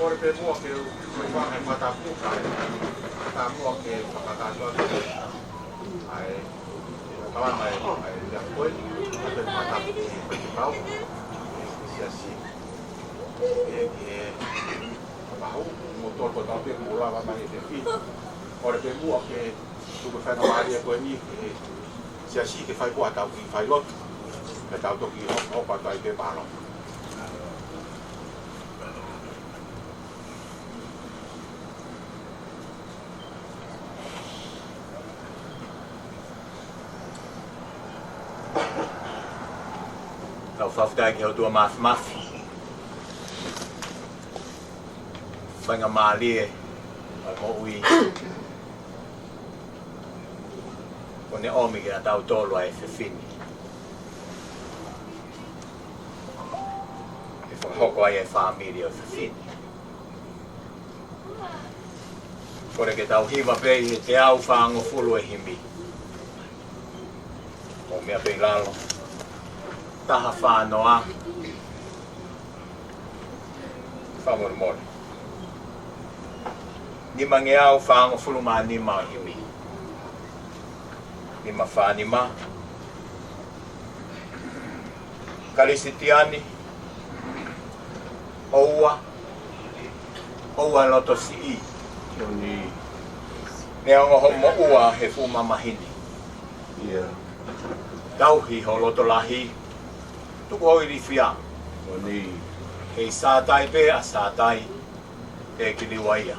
Ore pe mua ke mai wa mai mata ku ka ta mua ke ka ta so ai kawan mai ya koi pe mata ku pau sia si ke pau motor ko ta pe mula wa mai te fi ore pe mua ke tu ko fa na mari ko ni sia si ke fai ko ta ki fai lot ke ta to ki ho pa ta ke pa lo Fafdagi o tua mafi whanga maalie o ui o ne omi ki na tau tolu ai se fini e whakahoko ai e whaamiri o se fini kore ke tau hiwa pei he te au whaango fulu e himi o mea pei lalo taha whānoa whamoromore. Ni mange au whaango fulu maa ni maa himi. i mawhanima, Karisitiani, Oua loto si I. Nea ngoho mo ua he fuma mahini. Tauhi ho loto lahi, tuku hoi ri whia. Hei sātai pe a sātai, e kili waia.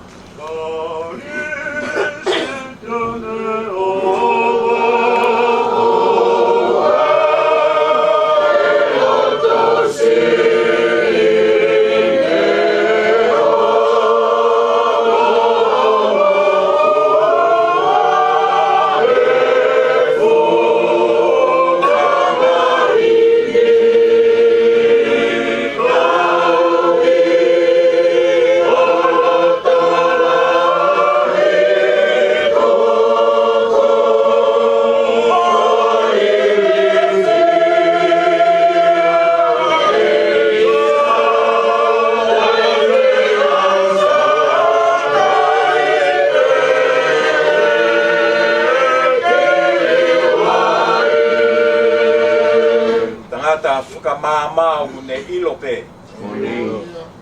Whakamāmau ne ilo pe.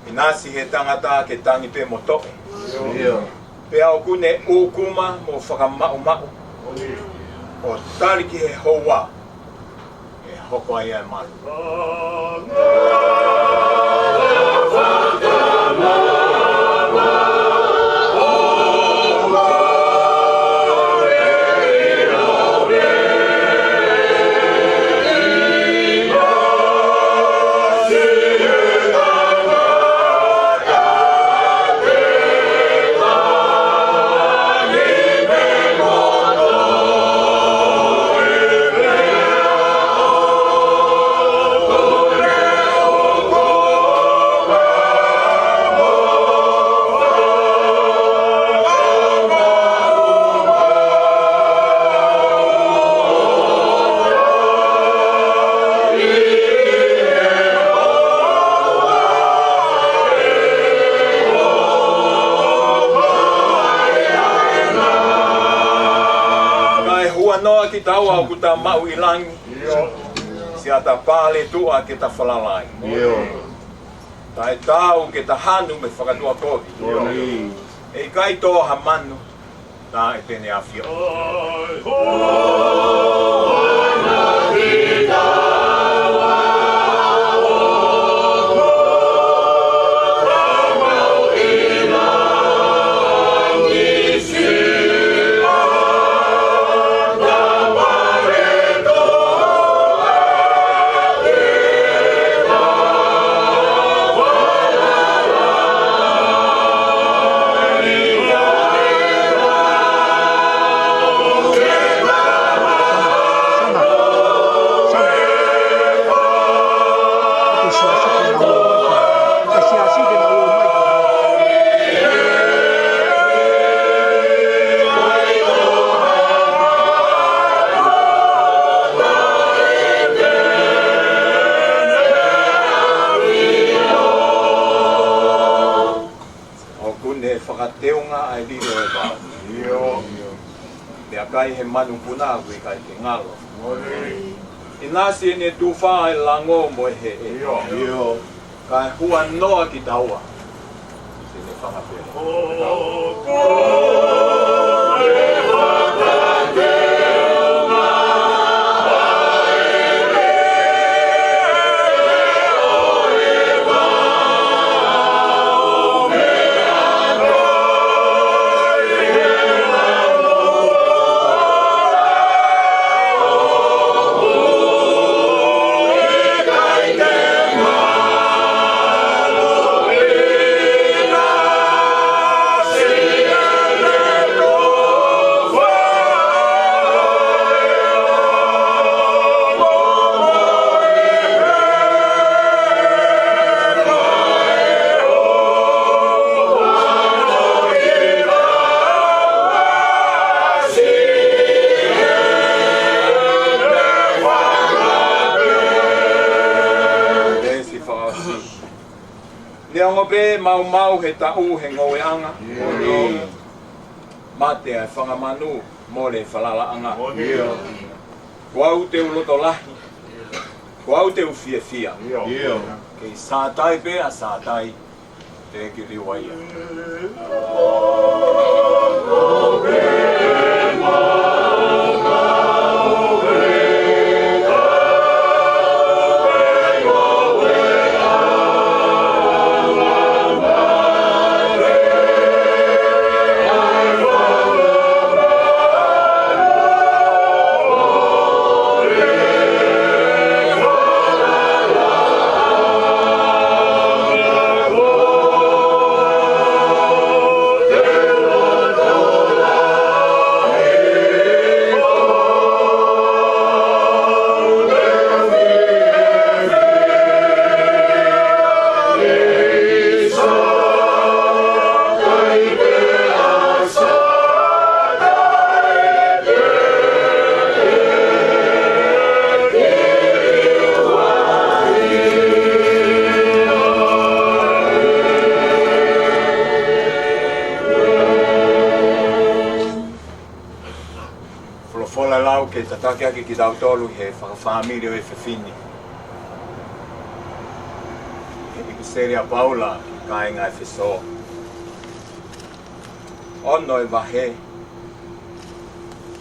Inasi he tangata ke tangi pe mo tope. Pe au kune ukuma mo whakamau. O tariki he hoa. E hoko ai ai malu. Noa ki taua o kuta mau I langi. Si ata pale tua ke ta whalalai. Tai tau ke ta hanu me whakatua kohi. E kai tō ha manu, tā e pene a whio. Whakateunga ai liro e pao. Mea kai he manu puna kui kai te ngalo. Inasi e ne tuwha e lango mo he e. Kai hua noa ki taua. Se ne whakapere. Neongo be mau he tau he ngoe anga. mate ai whangamanu mo le whalalaanga. Ko au te uloto lahi, ko au te ufia fia. Kei sātai pēa sātai, te ki riwaia. Ke tatake ake ki tau tolu he whakawhamiri o e whiwhini. He ki Seria Paula ki kāinga e whiso. Ono e wahe.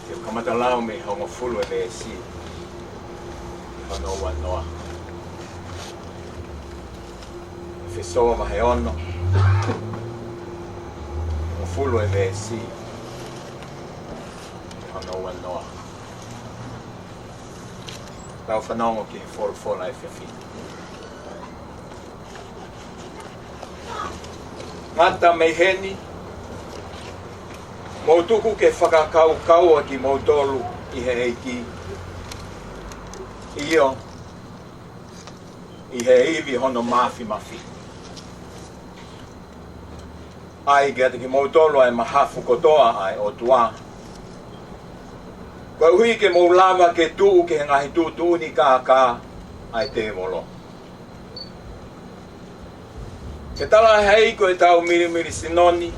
Ke kamata lau me hongo fulu e le si. Ono wanoa. E whiso wahe ono. Hongo fulu e le si. Ono wanoa. Tau whanongo ki he whora e whiwhini. Ngata mei heni, mō tuku ke whakakau kaua ki mō tolu i he eiki. Io, i he iwi hono mafi. Ai gata ki mō tolu ai mahafu kotoa ai o tua. Koe hui ke mō lava ke tuu ke he ngahi tuu ni kā ai te molo. Ke tala hei koe tau mirimiri sinoni,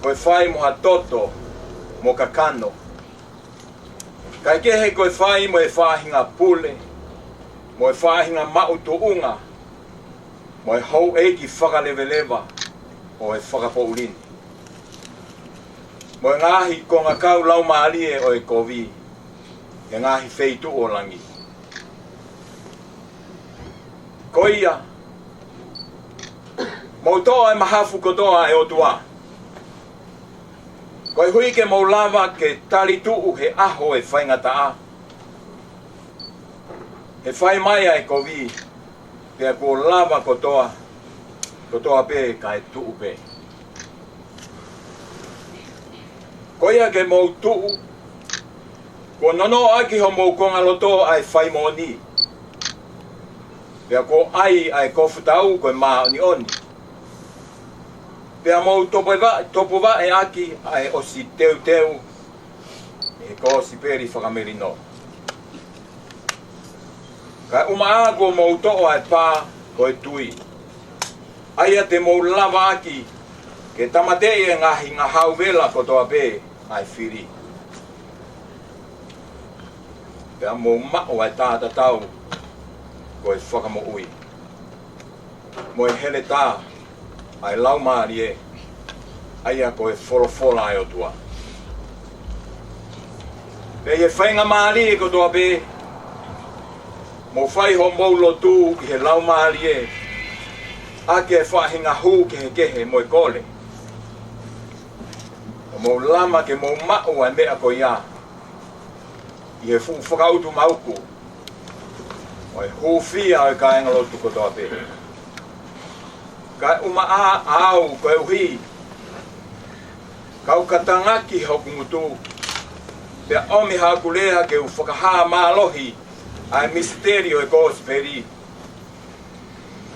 koe whai moha toto mo kakano. Kai ke he koe whai mo e whahinga pule, mo e whahinga mautu unga, mo e hou eiki whakalewelewa o e whakapoulini. Mo e ngahi ko ngā kau lau maalie o e kovi, e ngahi wheitu o langi. Ko ia, mo toa e mahafu kotoa e o tua. Ko e hui ke mo lava ke tali tuu he aho e whaingata a. He whai mai ai kovi, pia ko lava kotoa pe ka e tuu pe. Ko ia ke mou tuu, ko nono aki ho mou konga loto ai whai moni. Pea ko ai kofutau koe maa ni oni. Pea mou topo wa e aki ai osi teu e ko si peri whakameri no. Ka umaa ko mou to'o ai pā koe tui. Aia te mou lava aki ke tamatei e ngahi ngā hauwela kotoa pe ai whiri. Pea mou mao ai tāta tau koe whakamo ui. Mo e hele tā ai lau maari e aia koe wholofola ai o tua. Pea e whainga maari e kotoa pe mo whai ho moulo tū i he lau maari e ake e whahinga hū ke he kehe mo e kole. Mo lama ke mo mao ai mea ko ia i he whakautu mauku o e hūwhia o e kāinga lotu kotoa pe. Ka uma au koe uhi kau katangaki hoku ngutu pea omi hakulea ke u whakahaa mālohi ai misterio e kōs peri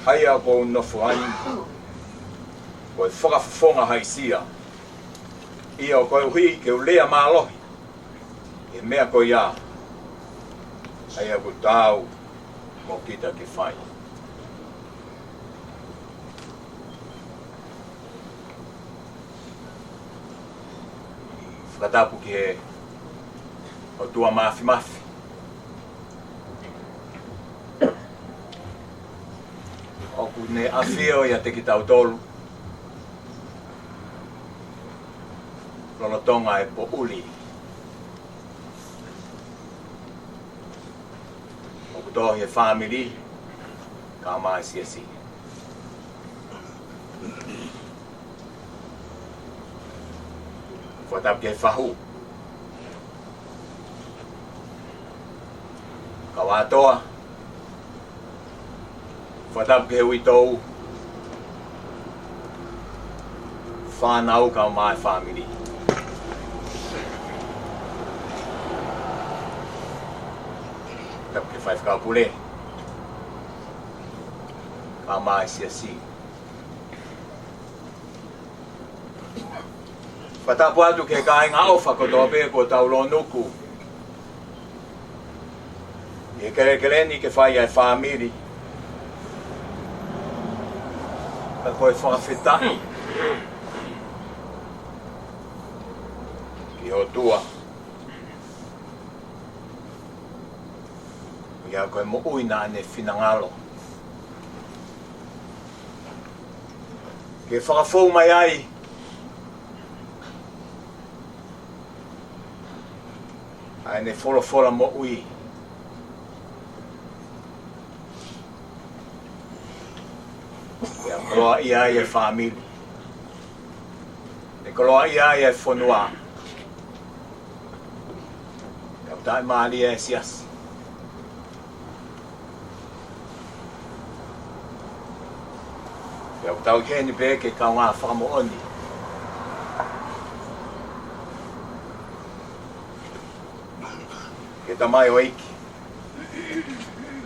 haia ko unofu ai koe whakafonga haisia ia o koe uhi ke u lea mālohi e mea ko ia haia ku tau mo kita ke whai. whakatapu ki he o tua mafi mafi. Oku ne awhio ia te ki tau tolu. Lono tonga e po uli. Oku tohi e family ka mai siasi. Whatap ke whahu. Ka watoa. Whatap ke hui tau. Whanau ka mai family. Whatap ke whaif ka pule. Ka mai siasi. Whatapu atu ke kāinga ofa ko tō pē ko tau lo nuku. I kere ni ke whai ai whāmiri. Ka koe whakawhetahi. Ki o tua. Ia koe mo uina ane whinangalo. Ke whakawhau mai ai. Ai ne fola mo ui. Ia koloa ia e whamili. E koloa ia e whanua. Ia utai maali e siasi. Ia utau keni pe ke kau ngā whamo oni. Ke tamai o iki.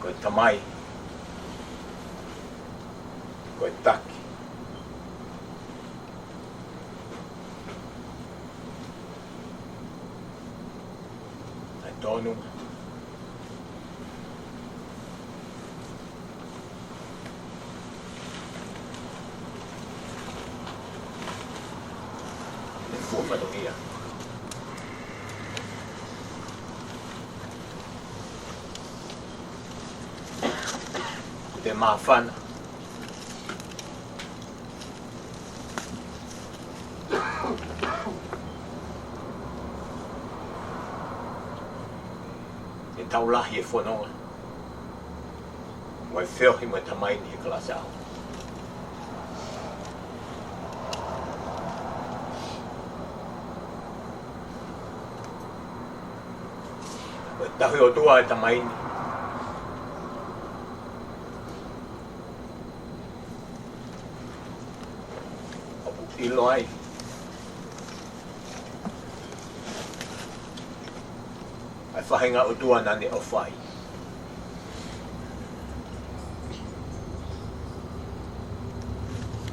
Koe tamai. Koe taki. Ai tonu. E fufa do ia. Te mawhana. E taulahi e whanonga. Moi whiohi moi tamaini e kalasau. Moi tahi o tua e tamaini. Ilo ai. Ai whahinga o tua nani o whai.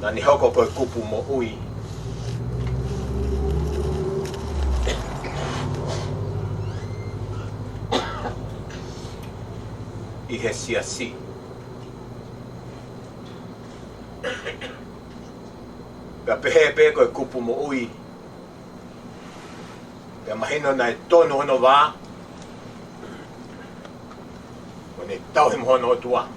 Nani hoko koe kupu mo ui. I he siasi. Pea pehe pe koe kupu mo ui. Pea mahino nai tonu hono wā. O ne tauhim hono o tua.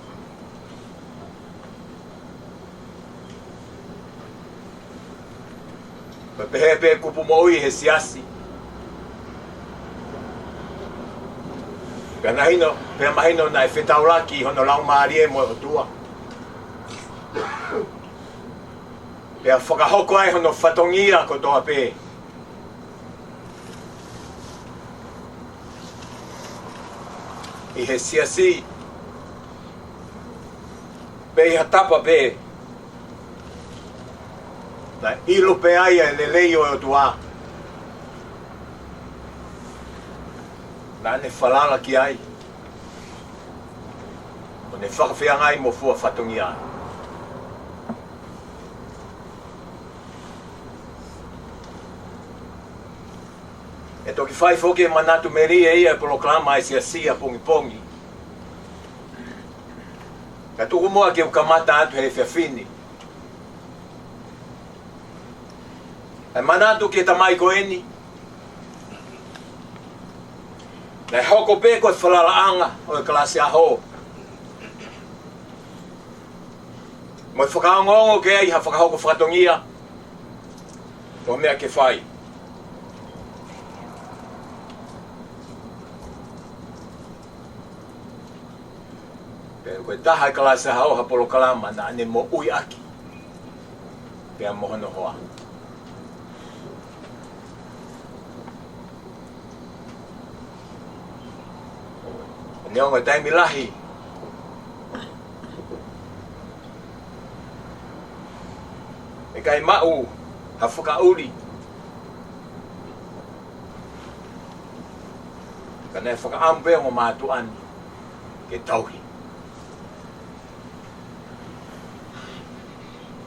Pea pehe pe kupu mo ui he siasi. Pea mahino nai whetauraki hono lau maarie mo o tua. Pea whakahoko ai hono whatongia ko toa pē. I he siasi. Pea i hatapa pē. Na ilo pe ai e le leio e o tua. Na ne whalala ki ai. O ne whakawhiangai mo fua whatongia ai. E toki whai whoke manatu meri e ia proklama e sia pongi pongi. Ka tuku moa ke ukamata atu he whiawhini. E manatu ke tamai ko eni. Nei hoko pe koe whalalaanga o e kalasi aho. Mo e whakaongongo ke ai ha whakahoko whakatongia. O mea ke whai. Pero koe taha e kalasi aho ha polo kalama na ane mo ui aki. Pea mohono hoa. Neongo e taimi lahi. E kai mau ha whakauri. Ka nei whakaambe o mātu ani ke tauhi.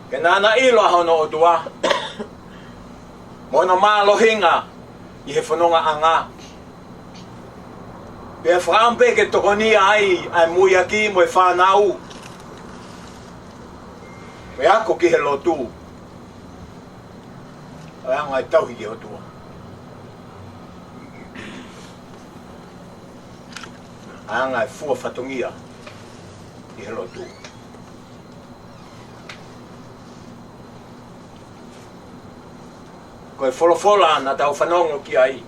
Ke nana ilo ahono o tua. Moana mālohinga i he whanonga anga. Pea whakampe ke tokonia ai mui aki mo e whanau. Me ako ki he lotu. Ai anga e tauhi ki hotua. Ai anga e fua whatongia ki he lotu. Ko e wholofola na tau whanongo ki ai.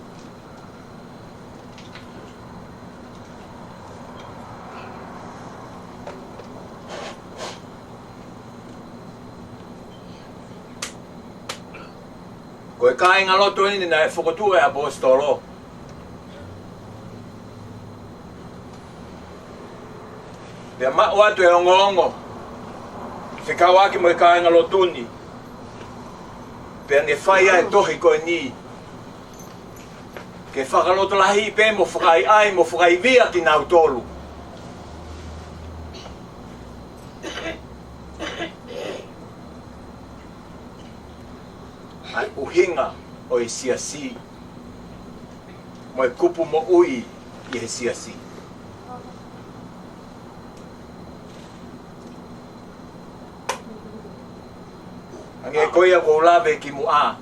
Ko e kāinga loto ini na e whakotua e apostolo. Pea mao atu e ongo. Whikau aki mo e kāinga loto ni. Pea ne whaia e tohi koe ni. Ke whakaloto lahi pe mo whakai ai mo whakai via ki nau tolu. Ai uhinga o e siasi. Mo e kupu mo ui i he siasi. Ange koia ko lawe ki mua.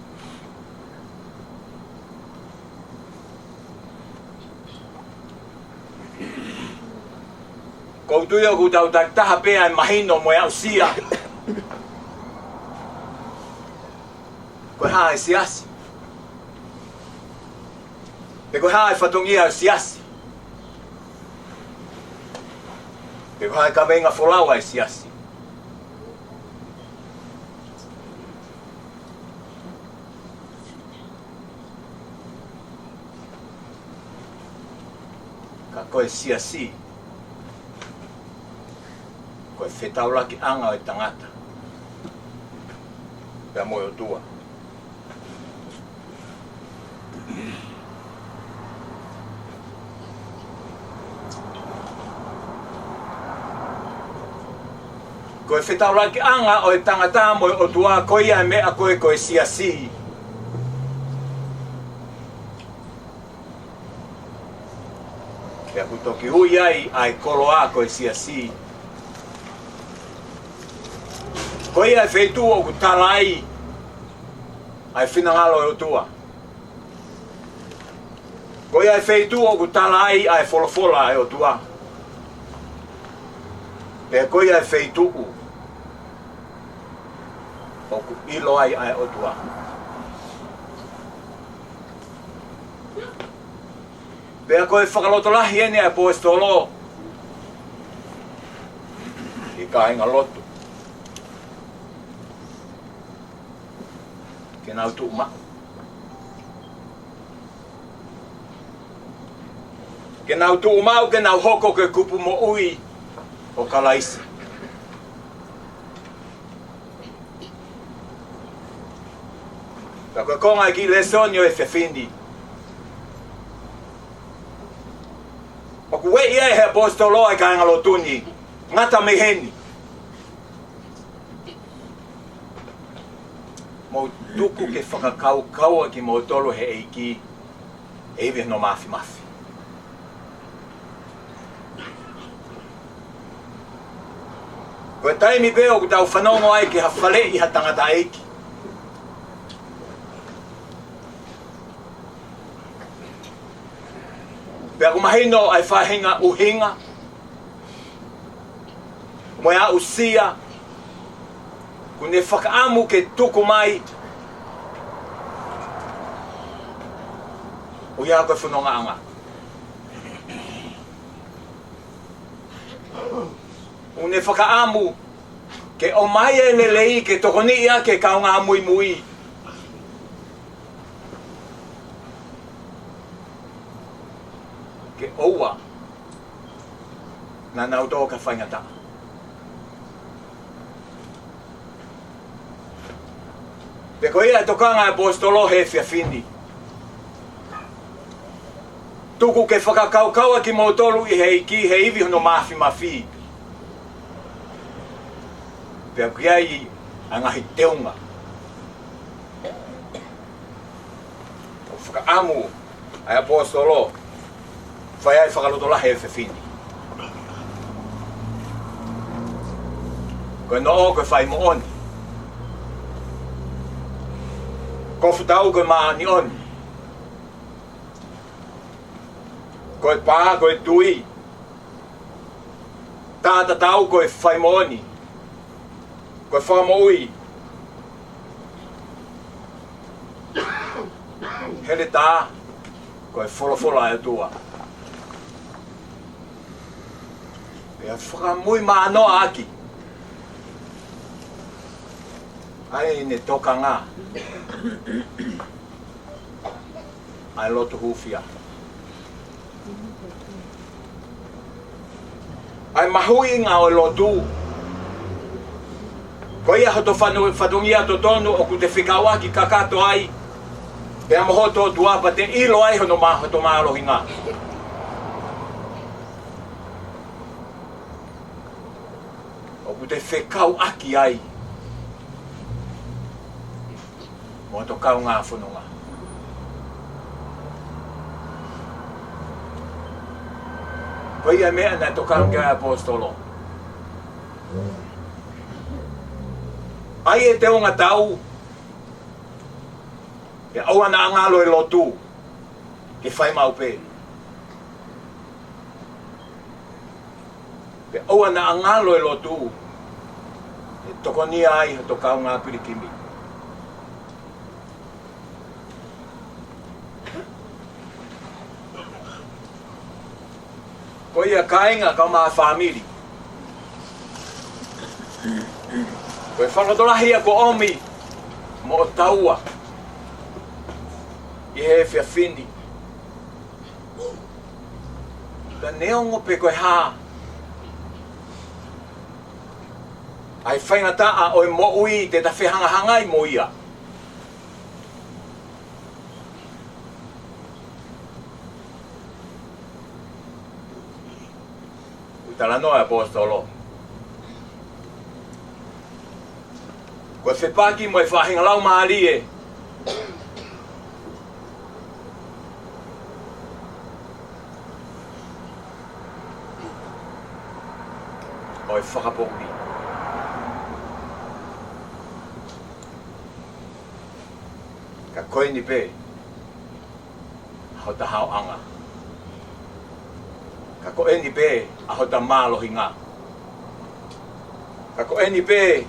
Ko tuia ku tau taha pea e mahino mo e au sia. Koe haa e siasi. Pe koe haa e whatongia e siasi. Pe koe haa e kawenga wholawa e siasi. Ka koe siasi. Koe whetaulaki anga o e tangata. Pea moe o tua. Koe whetauraki anga o e tangata mo o tua koia e mea koe koe siasi. Pea kutoki hui ai koloa koe siasi. Koia e wheitu o kutalai ai whinangalo e o tua. Koia e wheitu o kutalai ai wholofola e o tua. Pea koia e wheitu o ku ilo ai o tua. Pea koe whakaloto lahi ene e apostolo. I kāinga loto. Ke nau tu ma. Ke nau tu mau ke nau hoko ke kupu mo ui o kalaisi. Ka koe konga ki lesonio e whewhindi. O ku wei e he apostolo ai kāinga lotuni. Ngata me heni. Mo tuku ke whakakau kaua ki mo tolo he eiki. Ewe no mafi mafi. Koe taimi peo ku tau whanongo ai ki hawhale i ha tangata eiki. Pea ku mahino ai whahinga uhinga. Moea usia. Kune whakaamu ke tuku mai. O ia koe whanonga anga. Une whakaamu ke o mai e lelei ke tokoni ia ke kaunga mui mui. Ke oua na nauto ka whaingata. Pe ko ia tokanga apostolo he whiawhini. Tuku ke whakakaukaua ki mautolu i he iwi hono mafi. Pea kia i angahi teunga. O whakaamu ai apostolo whai ai whakalotola he whiawhini. Koe noo koe whai mo oni. Ko futau koe maa ni oni. Koe paa koe tui. Tāta tau koe whai mo oni. Koe wha mo ui. Hele tā koe wholofola e tua. Pea whakamui maa noa aki. Ai ne toka ngā. Ai loto hufia. Ai mahui ngā o lotu. Ko ia hoto whanungia to tonu o ku te whikawa ki kakato ai. Pea mohoto tuapa te ilo ai hono hoto maalohi ngā. O ku te whikau aki ai. Mo to kau ngā whanunga. Ko ia mea na to kau kia apostolo. Ai e te onga tau. E au ana angalo e lotu. Ke whai maupe. Ke au ana angalo e lotu. E toko nia ai to kau ngā pirikimi. Ko ia kainga ka maa whamiri. Ko e whangadolahia ko omi mo o taua. I he whiawhini. Ka neongo pe koe hā. Ai whaingataa o e mo ui te ta whihangahangai mo ia. Tala noa apostolo. Koe whepaki mo e whahinga lau maari e. O e whakapoki. Ka koe ni pe. Hau ta hao anga. Ka ko eni pe a hota mālohi ngā. Ka ko eni pe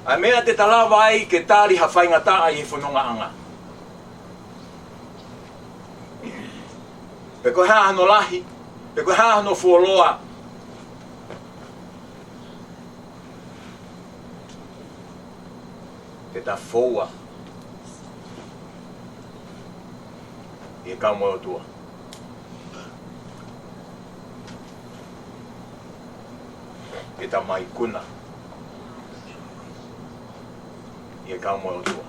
a mea te talawa ai ke tāri hawhainga tā ai he whanonga anga. Pe koe hāhano lahi, pe koe hāhano fuoloa. Te ta foua. E ka moe o tua. E ta mai kuna. E ka moe o tua.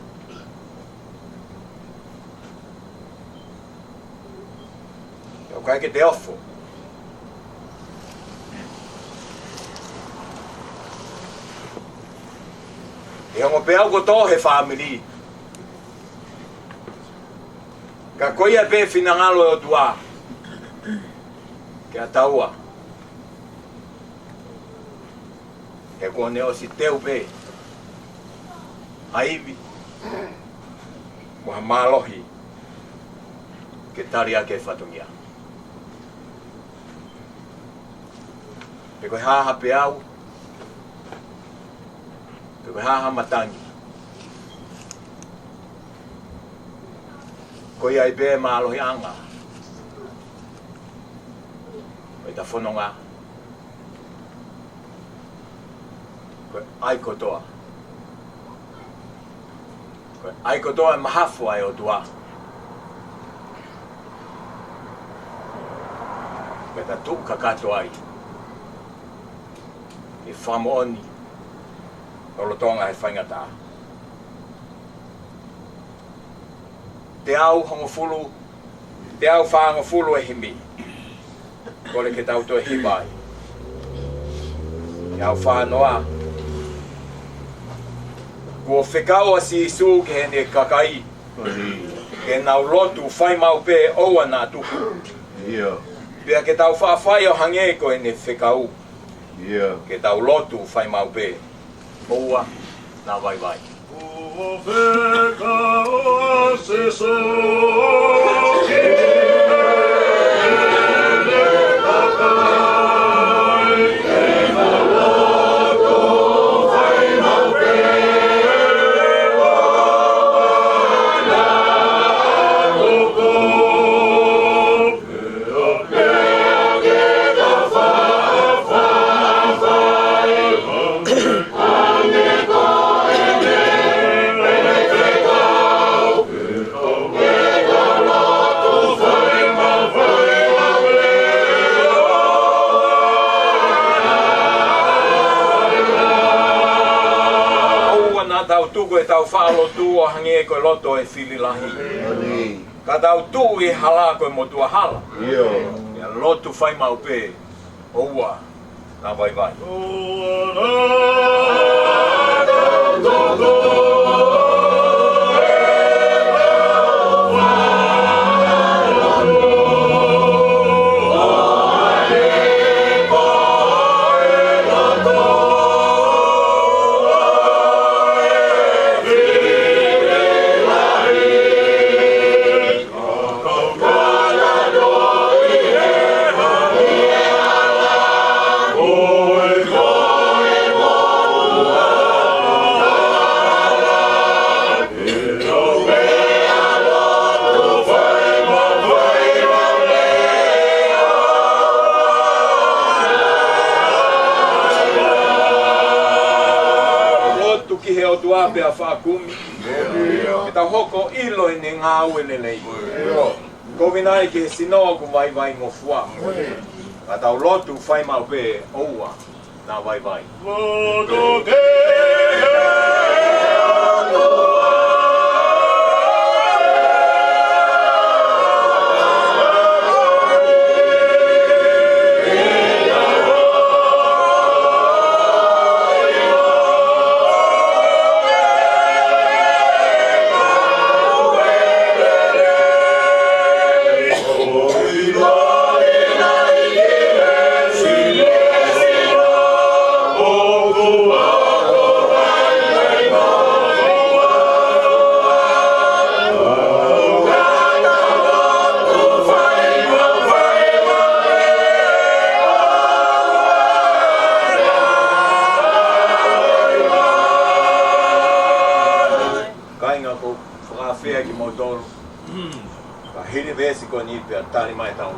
E o kai ke te ofo. E ongo pe au koto he family. Ka koia pe finangalo o tua. Ke ataua. E kone o si teu pe. Haivi. Moha malohi. ke taria ke whatungia. Pe koe haha pe au, pe koe haha matangi. Koe ai be ma alohi anga. Koe ta whanonga. Koe ai kotoa. Koe ai kotoa e mahafu ai o tua. Koe ta tuk kakato ai. I whamooni. Olotonga he whaingata. Te au hongofulu. Te au whaangofulu e himi. Kore ke tau toi hibai. Te au whanoa. Kua whekaua si isu ke hene kakai. Ke nau lotu whai mau pe oua nā tuku. Pea ke tau whawhai o hange ko hene whekau. Ke tau lotu whai mau pe oua nā vai vai. O whekaua se soke. Tuku e tau whaalo tu o hangi e koe loto e whililahi. Ka tau tu e hala koe mo tua hala. Ia lotu whai mau pe oua nā vai vai. Pea whakumi. Ke tau hoko ilo e ne ngā ue lelei. Kovina e ke sinoa ku vai vai ngofua. Ka tau lotu whai mau pe oua nā vai vai. Loto te hiri vesi ko ni pe tari mai tau.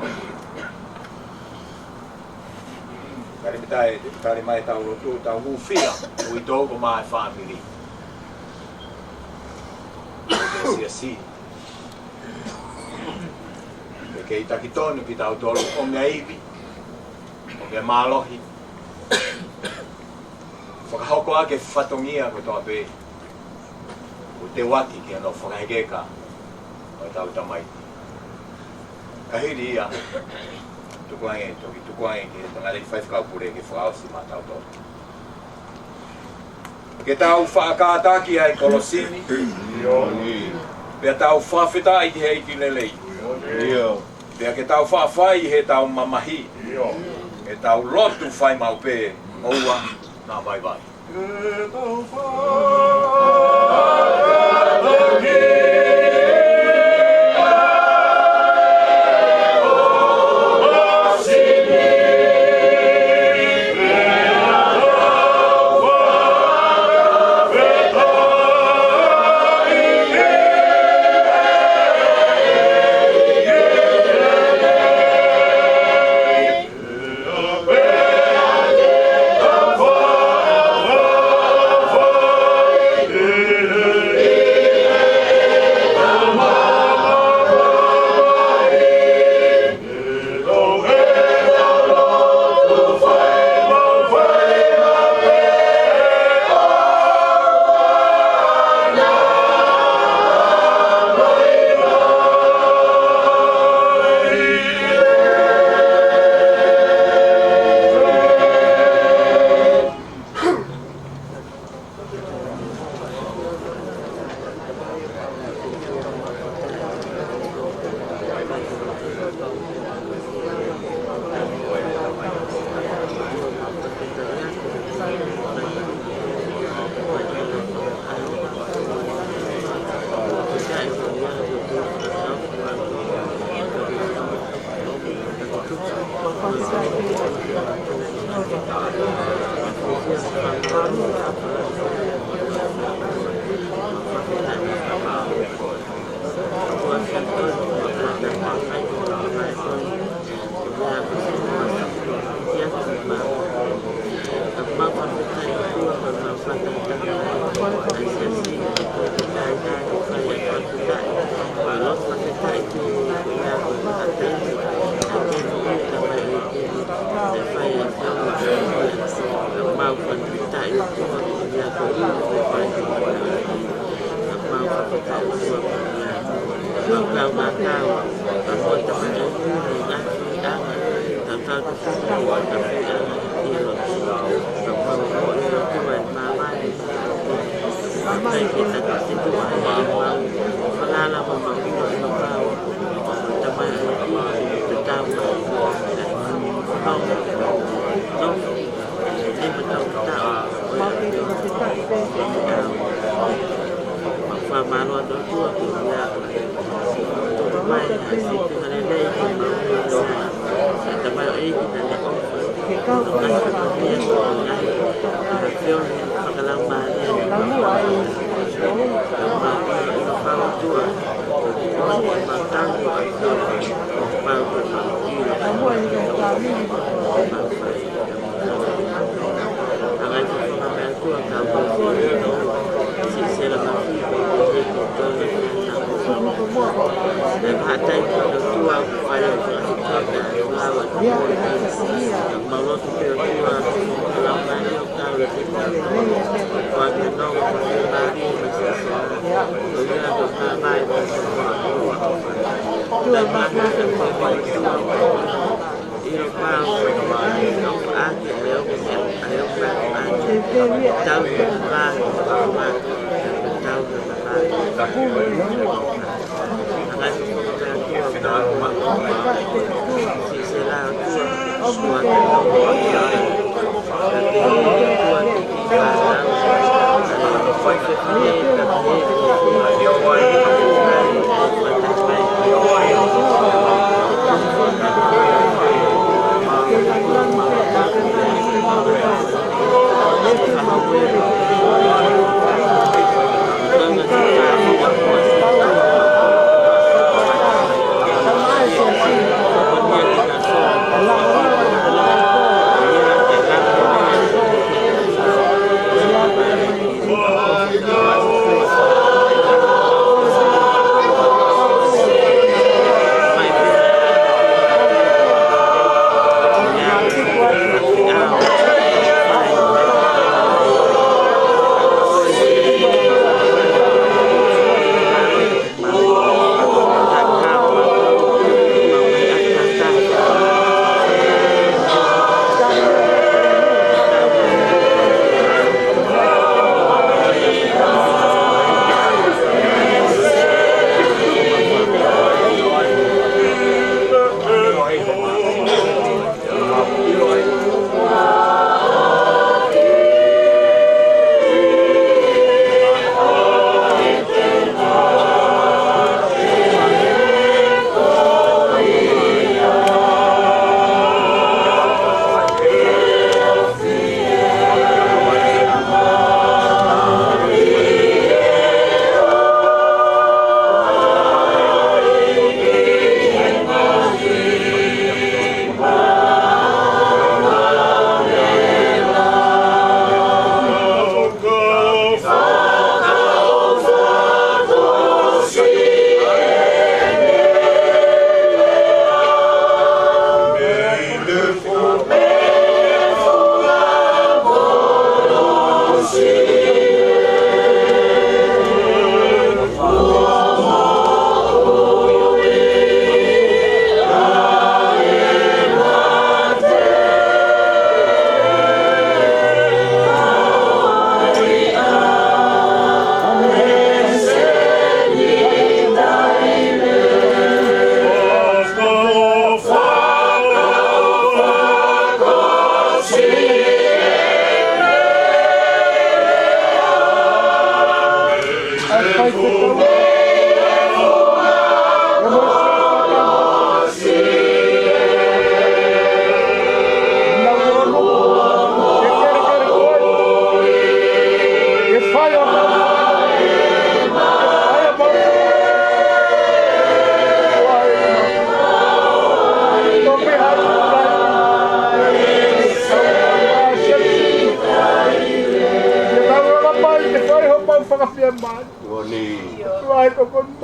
Kari mitai tari mai tau tu tau hu fia, ui togo mai family. Esi asi. Ke i taki tonu ki tau tolu o mea iwi, o mea malohi. Whakahoko ake whatongia ko toa pe. O te waki ki anō whakahegeka o tau tamai. Kahiri ia, tukuange ki ngare i whaifkaupure ki whaosi mā tau tō. Ke tau whaakātaki ai kolosini, pia tau whawhetai ki hei ki lelei. Pia ke tau whawhai he tau mamahi, ke tau lotu whai mau pe, oua nā vai vai. Ke tau whaakātaki Hãy subscribe cho kênh Ghiền Mì Gõ để không bỏ lỡ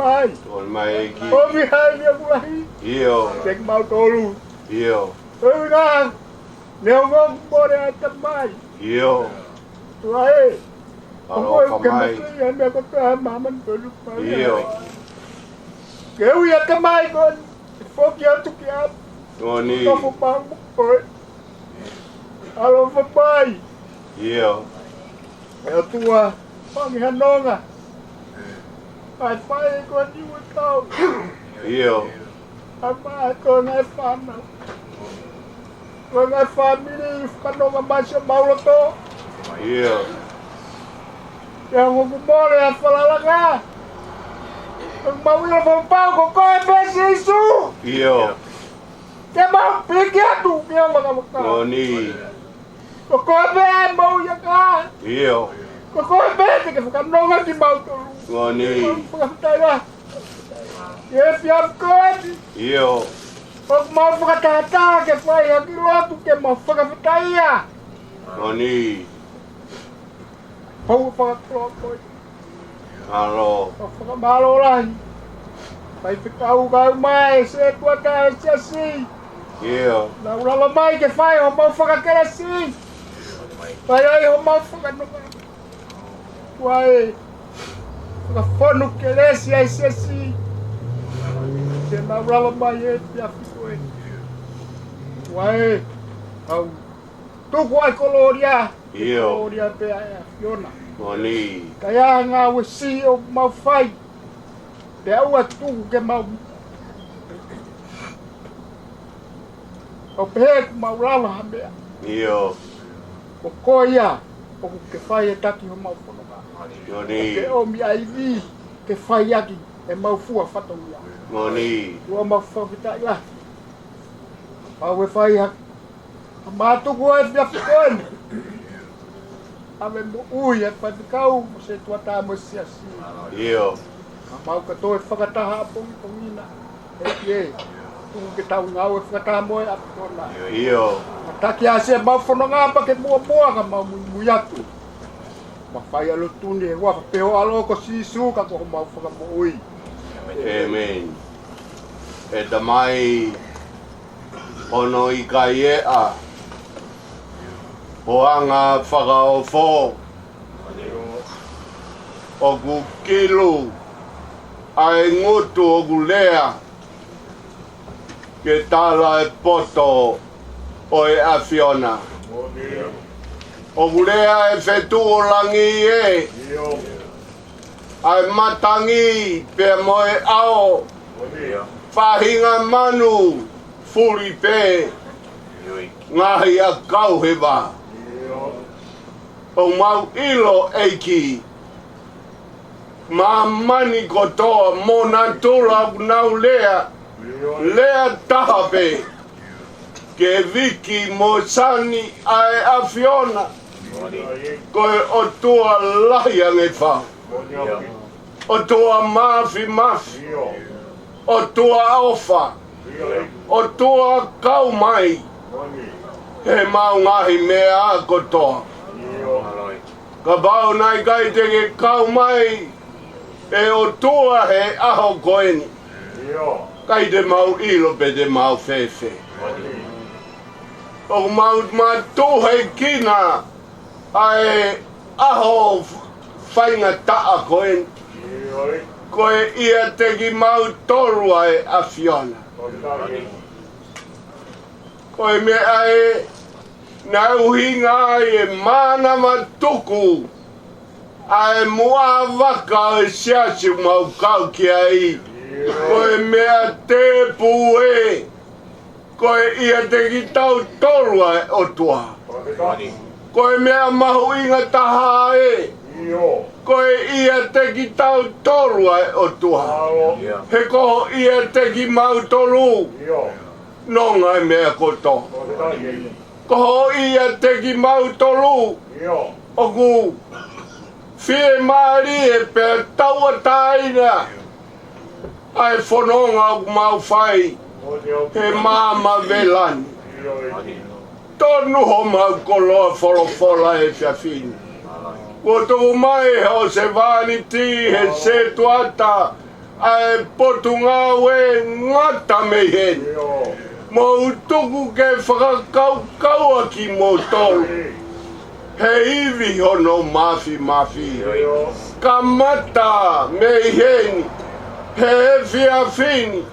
mai. Ol mai ki. O mi hai ni mulahi. Iyo. Cek mau tolu. Iyo. O na. Neo ngom bore ata mai. Iyo. Tuai. Alo kamai. Yang dia kata maman tolu mai. Iyo. Kau ya kamai kon. Fok ya tu kiap. Oni. Kau fok bang boy. Alo fok mai. Iyo. Eu tua. Pangihan nonga. Ai pai kon ni kau. Iyo. Apa kon ai fam. Kon ai family panonga masya mau to. Iyo. Yang aku boleh apa lalaga. Mau ir pau ko ko besisu. Iyo. Ke mau pikir tu dia maka. Oni. Ko ko be mau ya ka. Iyo. Ko ko be ke kan nonga di mau tu. Oni. Pagkataya. Ye piam kon. Iyo. Pag mau pagkatata ke pa ya kilo tu ke mau pagkataya. Oni. Pau pagkatlo. Alo. Pag malo lang. Pai fikau kau mai se tua ka si. Iyo. Na ula mai ke fai o mau pagkatala si. Pai ai o mau pagkatlo. Wai. Pagkafonu ke lesi ai si. Se na ula mai e pia fikoi. Wai. Au. Tu kuai koloria. Iyo. Koloria pe ai Fiona. Oni. Kaya nga wasi o mau fai. Te au atu ke mau. O pehek mau lala hamea. Iyo. O koia. O ke fai e taki o mau whanonga. Oni. Ke o mi aivi. Ke fai aki. E mau fua whatongia. Oni. Ua mau whawhita ia. Au e fai hak. A mātuku o e pia whikoen. Ame mo ui e whatikau. Mo se tuata mo siasi. Iyo. Mau ka toi whakataha pongi pongina. E pie. Tungu ke tau ngau e whakataha moe a pona. Iyo. Taki a se mau whanonga pa ke mua ka mau mui atu. Ma whai alo tuni e wafa peho alo ko sisu ka ko mau whakamo ui. Amen. E tamai ono i ka iea. O anga whakaofo. O ku kilu. Ai ngutu o ku lea. Ke tala e poto. O e a Fiona. O ku lea e whetu o langi e. Ai matangi pe moe ao. Whahinga manu. Furi pe. Ngahi a kau he wā. O mau ilo eiki. Mamani kotoa mona tula nau lea. Lea taha pe. Ke viki mo sani ai a Fiona. Koe o tua laia nge wha. O tua mafi mafi. O tua ofa. O tua kau mai. He mau ngahi mea a kotoa. Ka bau nai kai teke kau mai. E o tua he aho koeni. Kai te mau ilo pe te mau fefe. O mau matu he kina. Ai aho whainga taa koeni. Koe ia teki mau toru ai a Fiona. Koe me ai na uhinga ai e mana matuku. Ai mua waka e siasi mau kau ki ai. Koe mea te pue. Koe ia teki tau toru ai o tua. Koe mea mahu inga taha e. Koe ia teki tau toru ai o tua. He koho ia teki mau toru. Nonga e mea koto. Koho ia teki mau toru. Oku. Fie maari e pe taua taina. Ai whanonga o mau whai. He mama velani. Tonu ho mau koloa wholofola e whiawhini. Ko tō mai ho se vani ti he se tuata ai potunga we ngata me hen mo tuku ke whakakau ki mo tolu he iwi hono mafi ka mata me hen he whiawhini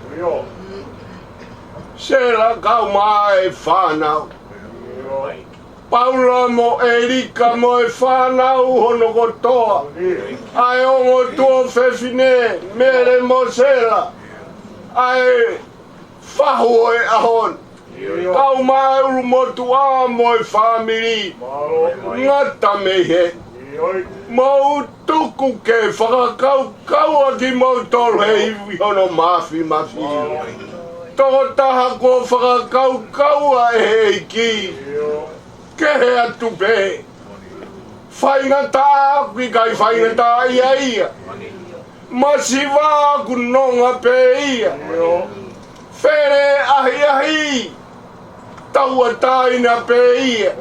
se la kau mai whanau Paula mo Erika mo e whanau hono kotoa. Ai ongo tua whewhine, mere mo sela. Ai whahu e ahon. Kau mauru mo tua mo e whamiri. Ngata me he. Mo tuku ke whakakau aki mo tolu he iwi hono mafi. Toko taha ko whakakau e ki. Ke he atu pe whaingata ki kai whaingata ia masiwa kunonga pe ia where ahi taua taina pe ia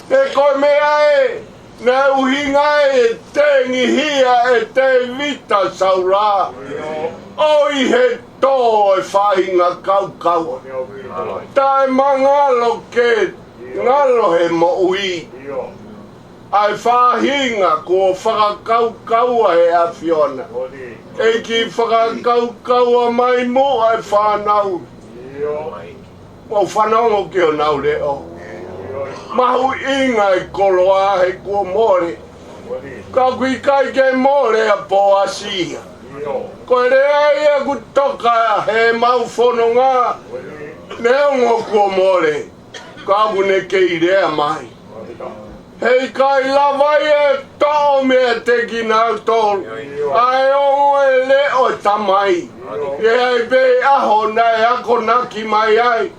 e koe mea e ne uhinga e te ngihia e te vita saura oi he tō e whainga kau tae mangalo ke ngalo he mo ui ai whahinga ko whakakau he a Fiona e ki whakakau mai mo ai whanau mo whanau ke o nau leo mahu inga e koloa he kua more ka kui kai ke more a po asia ko rea ia kutoka he mau whanonga neongo kua more ka ne ke irea mai hei kai lawai e tau mea te ki nau tolu ai ongo e leo tamai e ai be aho nai ako naki mai ai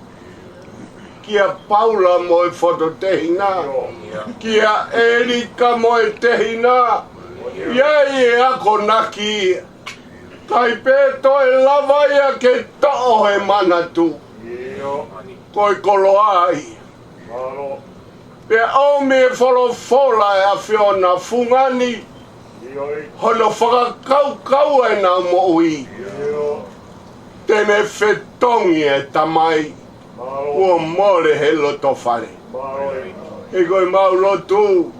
kia Paula mo e whoto tehina kia Erika mo e tehina iai e ako naki kai pe to e lawai a ke to'o he manatu koi koloa ai pe au me wholofola e a Fiona fungani hono whakakau e nā mo ui tene whetongi e tamai ua more he loto whare e koe mau lotu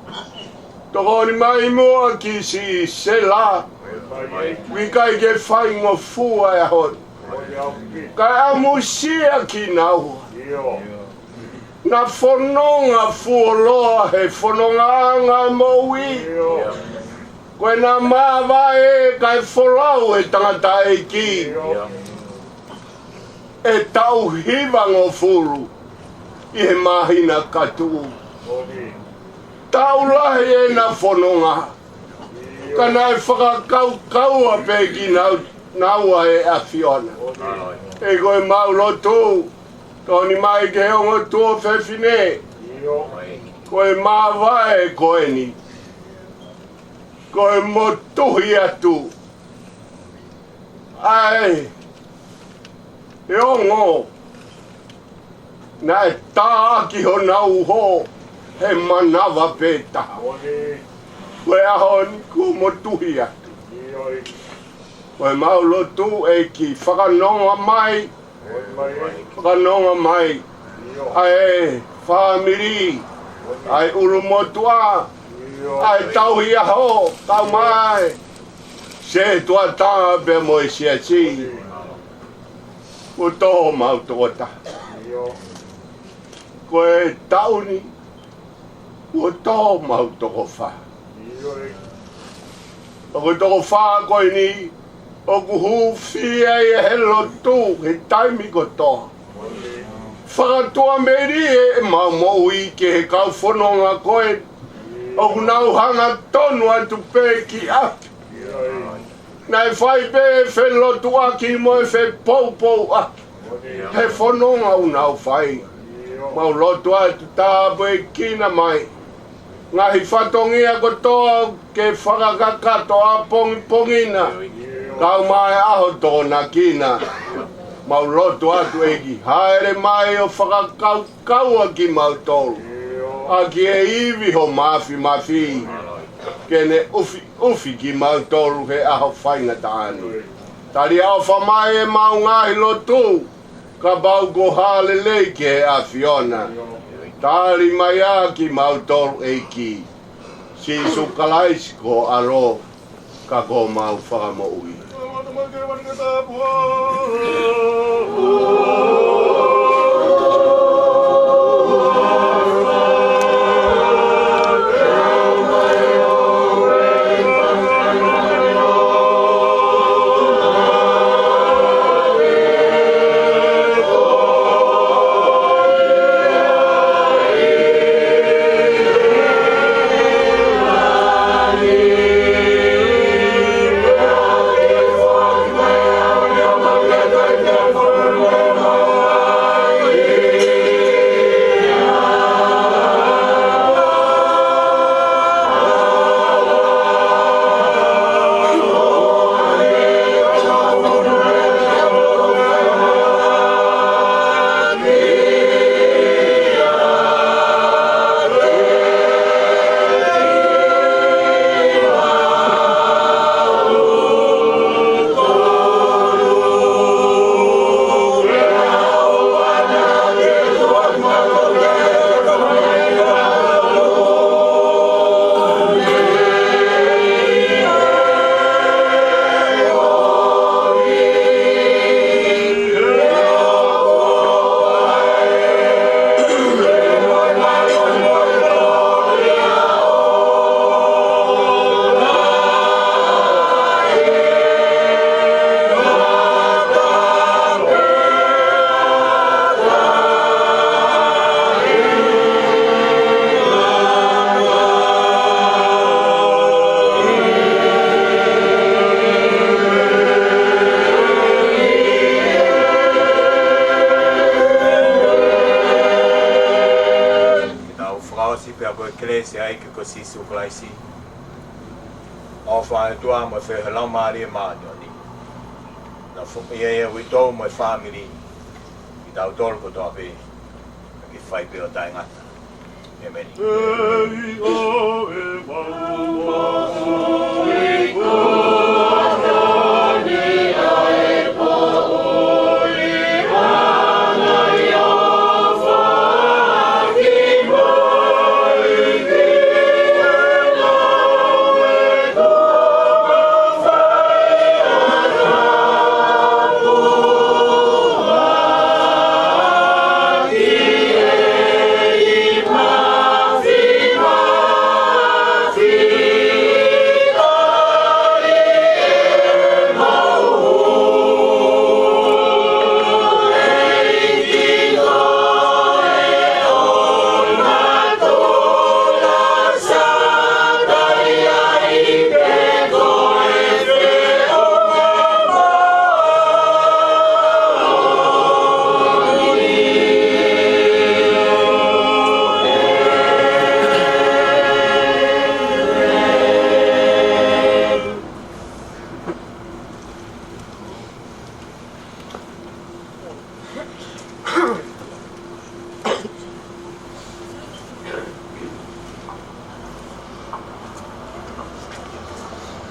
toko ni mai mua ki si se la wikai ke whaingo fua e hon kai amusia ki naua na whanonga fuoloa he whanonga anga moui koe na mawa e kai wholau e tangata e ki e tau hivango furu i he mahina katu tau lahi e na whanonga ka nai whakakau a pe ki naua e a Fiona e koe mau lotu toni mai ke hongo tua whewhine koe mawa e koe ni koe motuhi atu ai e ongo na e tāki ho nau ho he manawa peta koe aho ni ku motuhi atu koe mau lotu e ki whakanonga mai whakanonga mai ai whamiri ai urumotua ai tauhi aho tau mai se tua tā pe mo i sia si o toho mau tōta koe tauni o toho mau toko wha o koe toko wha koe ni o kuhu fia i he lotu he taimi ko toa whakatua meri e mau mo i ke he kau whanonga koe o kunau hanga tonu atu pe ki api nai whai pe whe lotu aki mo e whe pou aki he whanonga unau whai mau lotu atu tāpu e kina mai ngahi whatongia ko toa ke whakakakato a pongina kau mai aho tōna kina mau lotu atu eki haere mai o whakakau ki mau tolu a ki e iwi ho mafi ke kene ufi ki mautolu he aho whainga tāni. Tari au whamai e maungahi lotu, ka bau ko hale leike he a Fiona. Tari mai a ki mautolu e ki, si sukalaisi ko aro, ka ko mau whakamo ui. Si suklaisi ofa tua mo fe hala mari ma ni na fo ye we to mo family i da autor ko to be ki fai pe o dai ngata amen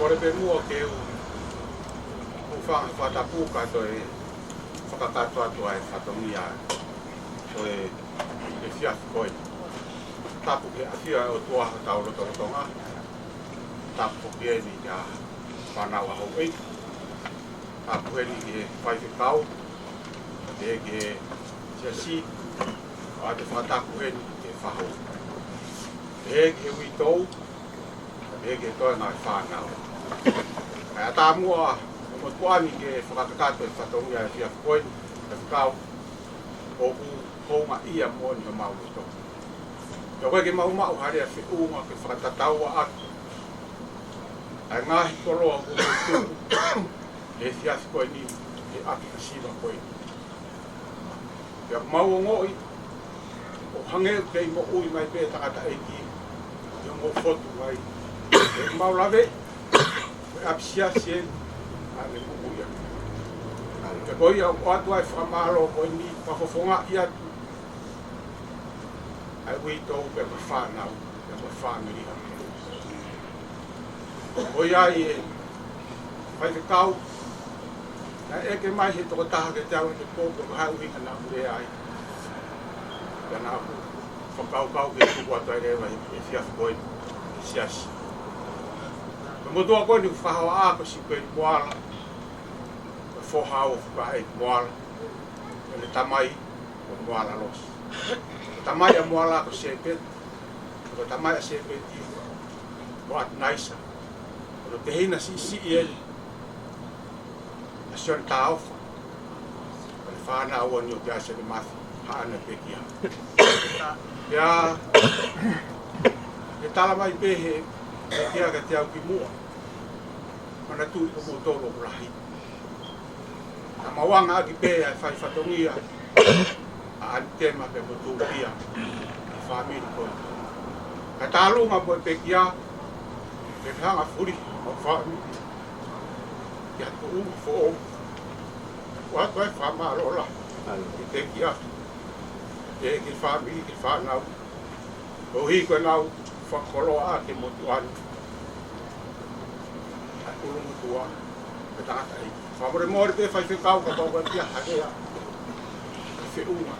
Kore pe mua ke u whatapu kato e whakakato atu ai whatongi ai. So e whiafi koe. Tapu ke awhia o tuaha tau rotonga. Tapu ke e ni kia whanau a hou ei. Tapu e ni ke whaife kau. Te ke sia si. A te whatapu e ni ke whahou. Te ke hui tou. Te ke toi ngai whanau. Ai ata mua mo tuani ke whakakato e whatongi ai whiafi koe. Te whakau. O ku ma ia mo ni mau to. Yo koe ke mau hari a whiunga ke whakatatau a atu. Ai ngahi toroa ko tu. E whiafi koe ni e aki ka siwa koe. Ia mau ngoi. O hange kei mo ui mai pe takata e ki. Ia mo fotu mai. E mau lave. Koe apisia sien. Ale mo uia. Te koe ia o atu ai whakamaro koe ni pahofonga i atu. Ai ui tau pe ma whanau. Pe ma whanau. o ia i vai ke kau na e ke mai he toko taha ke tau ke pōko ka hau hinga na ure ai ka na aku whakau ke tuku atu ai rewa e whiafu koi e siasi ka motua koi ni whahawa a ko si koe ni moala ka whohao whuka e moala ka le tamai o moala los tamai a moala ko sepet ko tamai a sepet i ko at naisa ko te hina si ele a sion taofa ko le whana ua ni o te asa le mathi haana pekia ia ke tala mai pehe pekia ka te au ki mua mana tui ko mo tolo urahi na mawanga aki pehe ai whai whatongia a antema pe mo tūpia i whamiri koe ka tālunga po pekia ke hanga furi o whamiri ki hatu unga fo o wa koe whamarola i pekia e ki whamiri ki whanau o hi koe nau whakoloa ke motu anu a urungu tua ke tangata i whamore mori te whai whikau ka tau kai pia hakea ke whiunga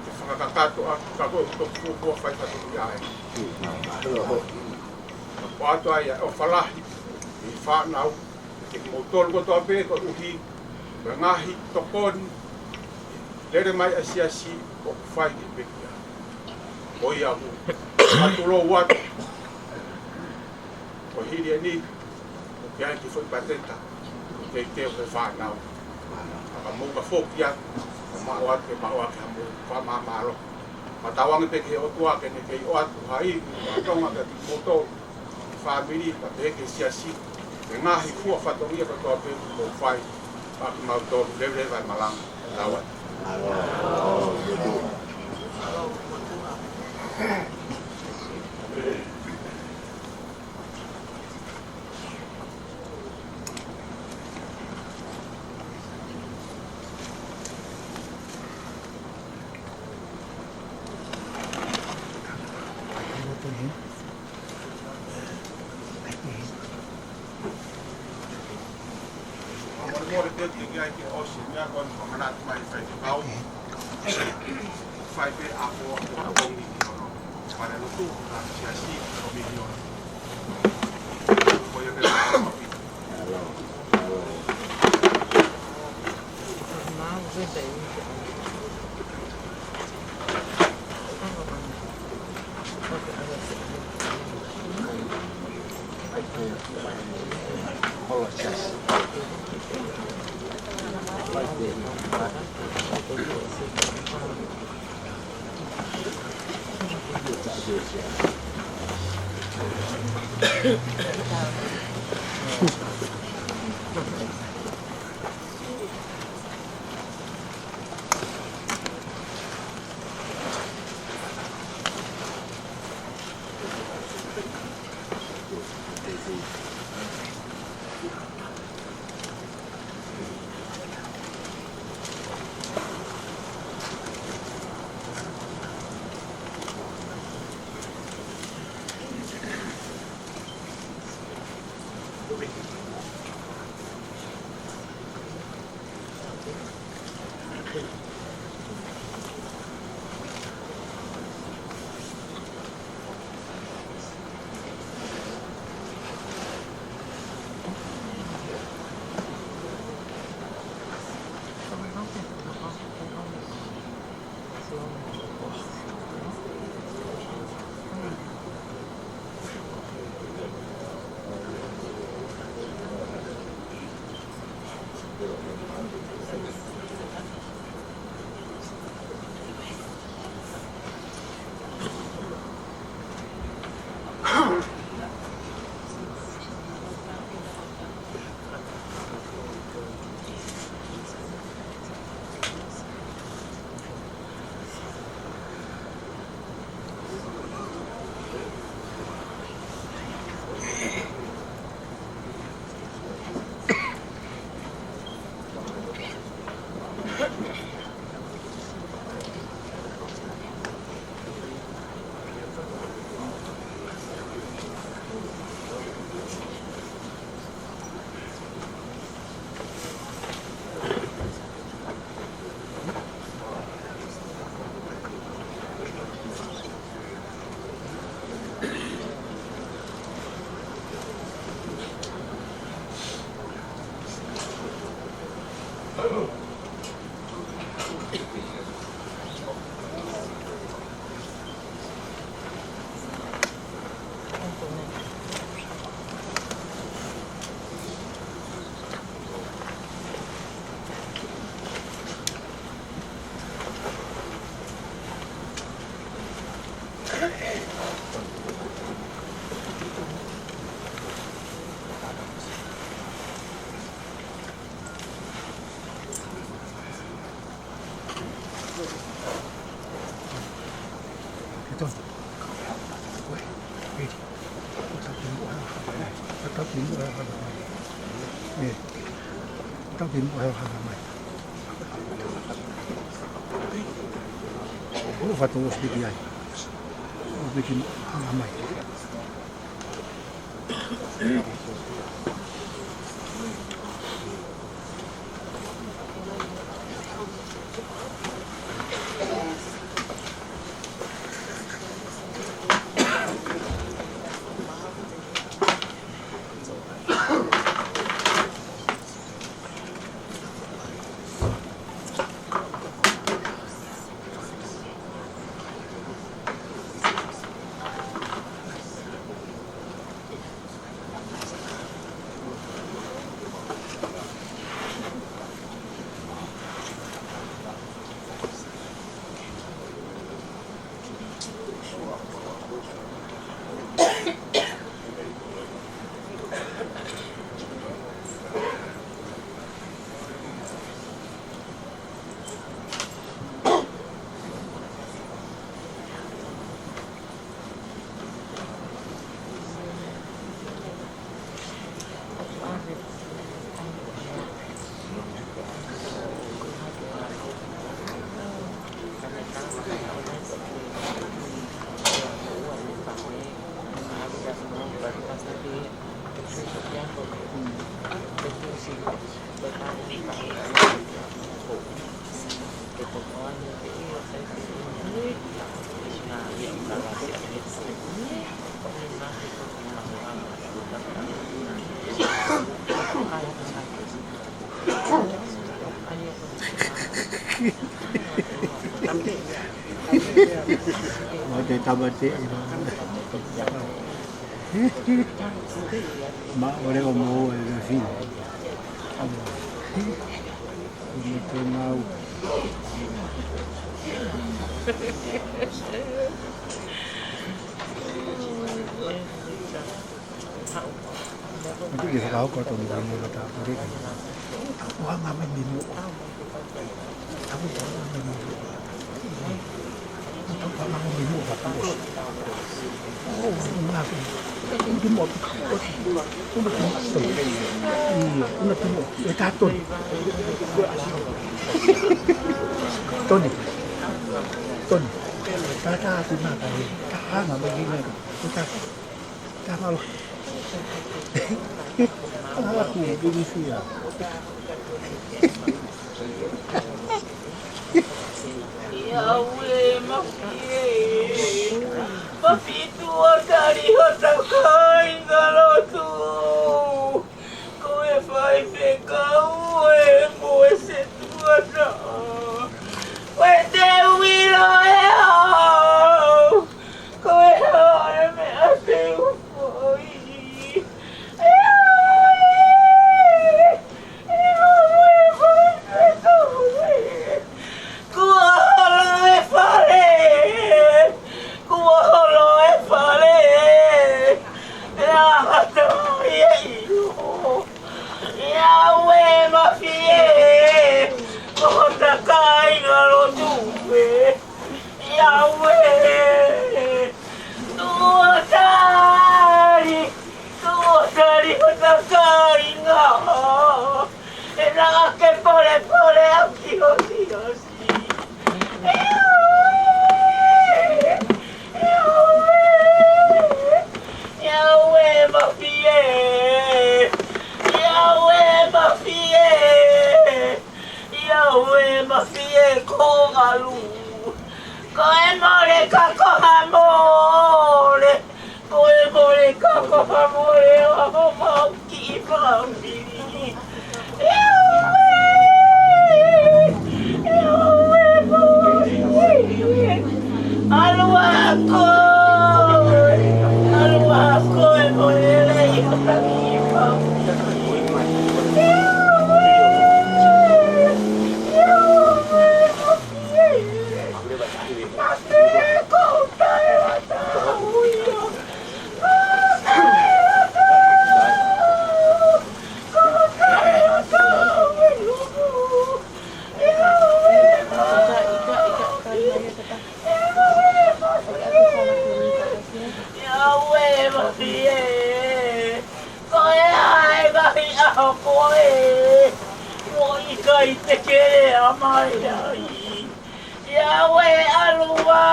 ke whakakato a ka koe to kukua whai whatu i ae o atu ai o whalahi i whanau ke motoro ko toa pe ko uhi ko ngahi tokoni lere mai asiasi o whai ki pekia o ia mu atu lo watu o hiri ni o ke ai ki whai patenta o ke teo ke whanau aka muka whokia o maua ke hamu whamamaro matawangi peke o tua ke ne kei o atu hai o tonga ke moto whamiri ka peke siasi ke ngahi kua whatongia ka toa pe o whai paki mautoru lewe vai malanga tawat Mori te te kia ki o si mea kon ko manat mai fai te kau fai pe apo a bongi ki ono para no tu na si asi o mi ono ko yo ke Fatungos bigyan. Bigyan ang amay. Tabati ma ore o mo e fin dito now Hindi kita tahu kau tahu mana kata tadi. Tahu apa menu? Tahu apa menu? Tahu apa menu apa bos? Oh, ngaku. Hindi mo ako. Iya, una tumo. Ito ton. Tony. Tony. Tata si mata. Tama magiging. Tama lo. Aku begini sih ya. Yahweh, Mafituwa dari hotak kain kalau tu. Kowe fai kowe kowe setua na. Kowe dewi lo eo. Kowe ora me aseu foi. i kai te kere a mai ai. Iawe alua,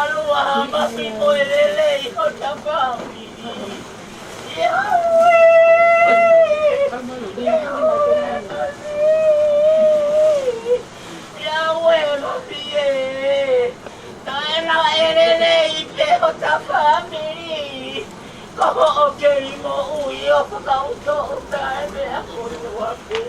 alua mafi moelele i o tapaui. Iawe, Iawe mafi e, taena elele i te o tapamiri. Koho o keri mo ui o whakauto o tae mea kore wape.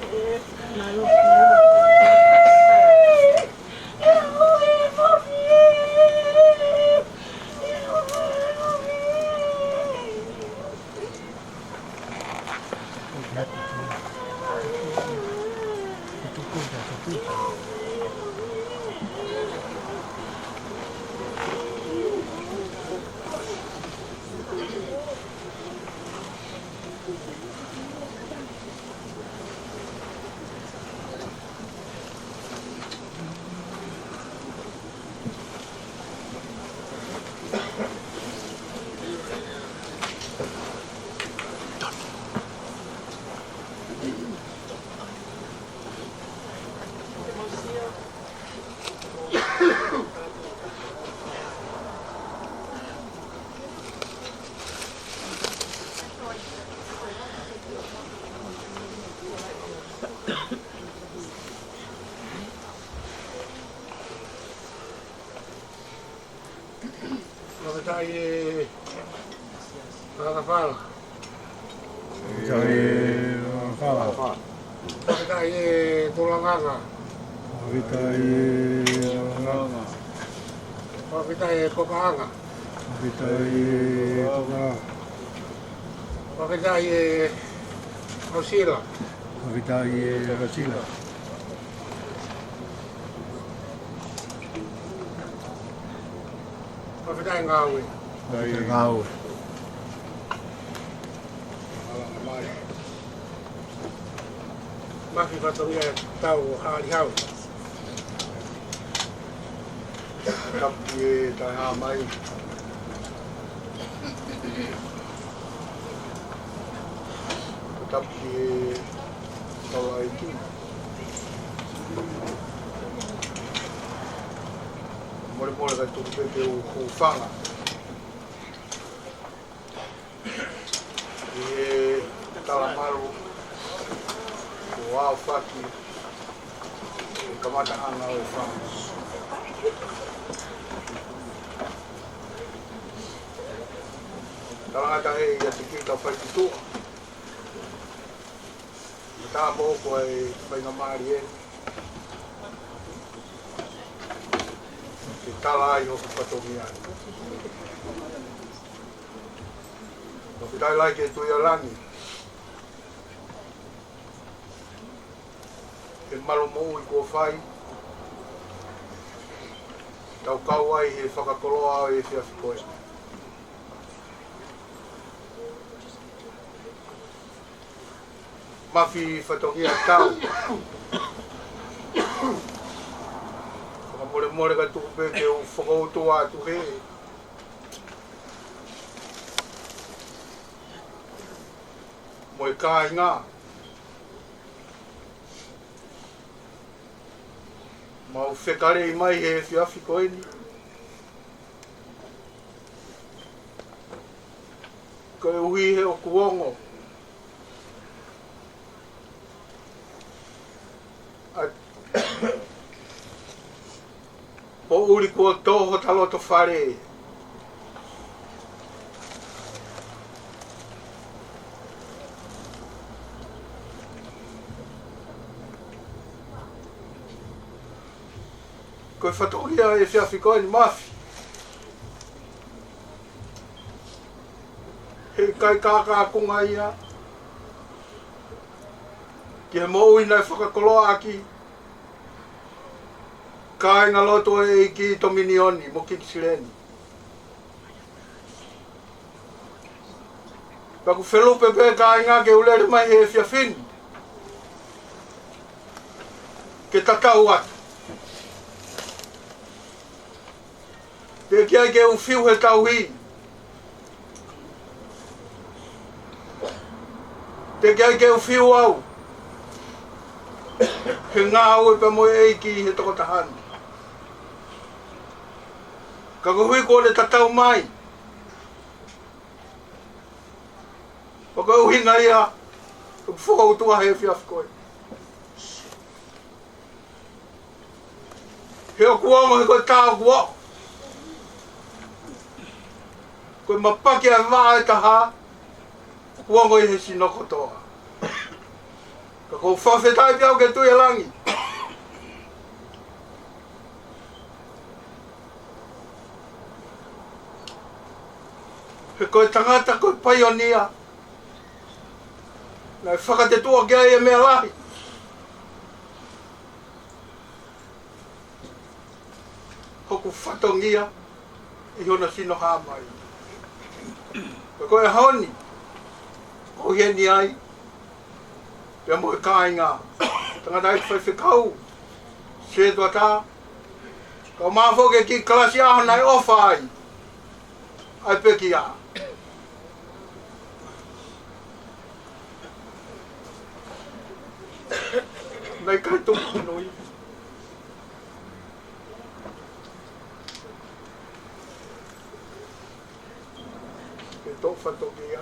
Whakatai whakawhala. Whakatai tulanganga. Whakatai kokahanga. Whakatai Osila. Whakatai Ngawi. Maki whatongia tau haari hau. Kapi e tai hā mai. Kapi e taua i ki. More kai tuku pete o whanga. E talamaru o ao whaki e kamata anga o whanga. Talangata he ia te ki ka whai tutua. Tā mōko e whainga maari e. Te tala ai hoku patongi ai. Ka whitai lai ke tui alangi. Ke malo mou i kua whai. Tau kau ai he whakakoloa e whiawhi koe. Mafi whatongia tau. Whakamore ka tuku peke o whakautoa atu he. Moe kāi ngā. Mau whekarei mai he whiawhi koeni. Koe uhi he o kuongo. Po uri kua toho taloto whare. Koe whatoria e whiawhi koe ni mafi. He kai kākā kunga ia. Ki he mo ui nei whakakoloa aki. Kai ngā loto e ki Tominioni, mo Kikisireni. Paku whelupe pe kai ngā ke ulere mai he whiawhini. Ke tatau atu. Te kia ke uwhiu he tau hi. Te kia ke uwhiu au. He ngā au e pa moe eiki he toko tahani. Ka kuhui ko le tatau mai. O ka uhinga ia. Ka whakautua he whiaf koe. He o kuongo he koe tāo kuo. Koe mapaki a waa e taha. Kuongo i he sinoko toa. Ka kou whawhetai piau ke tui e langi. He koe tangata koe paionia. Nai whakatetua kia e mea lahi. Hoku whatongia i hona sino hāmai. Koe haoni. O heni ai. Pea moe kāinga. Tangata i whaiwhikau. Se tua tā. Kau māwhoke ki kalasi aho nai ofa ai. Ai peki a. Nai kai tuku noi. Ke tō whatokia.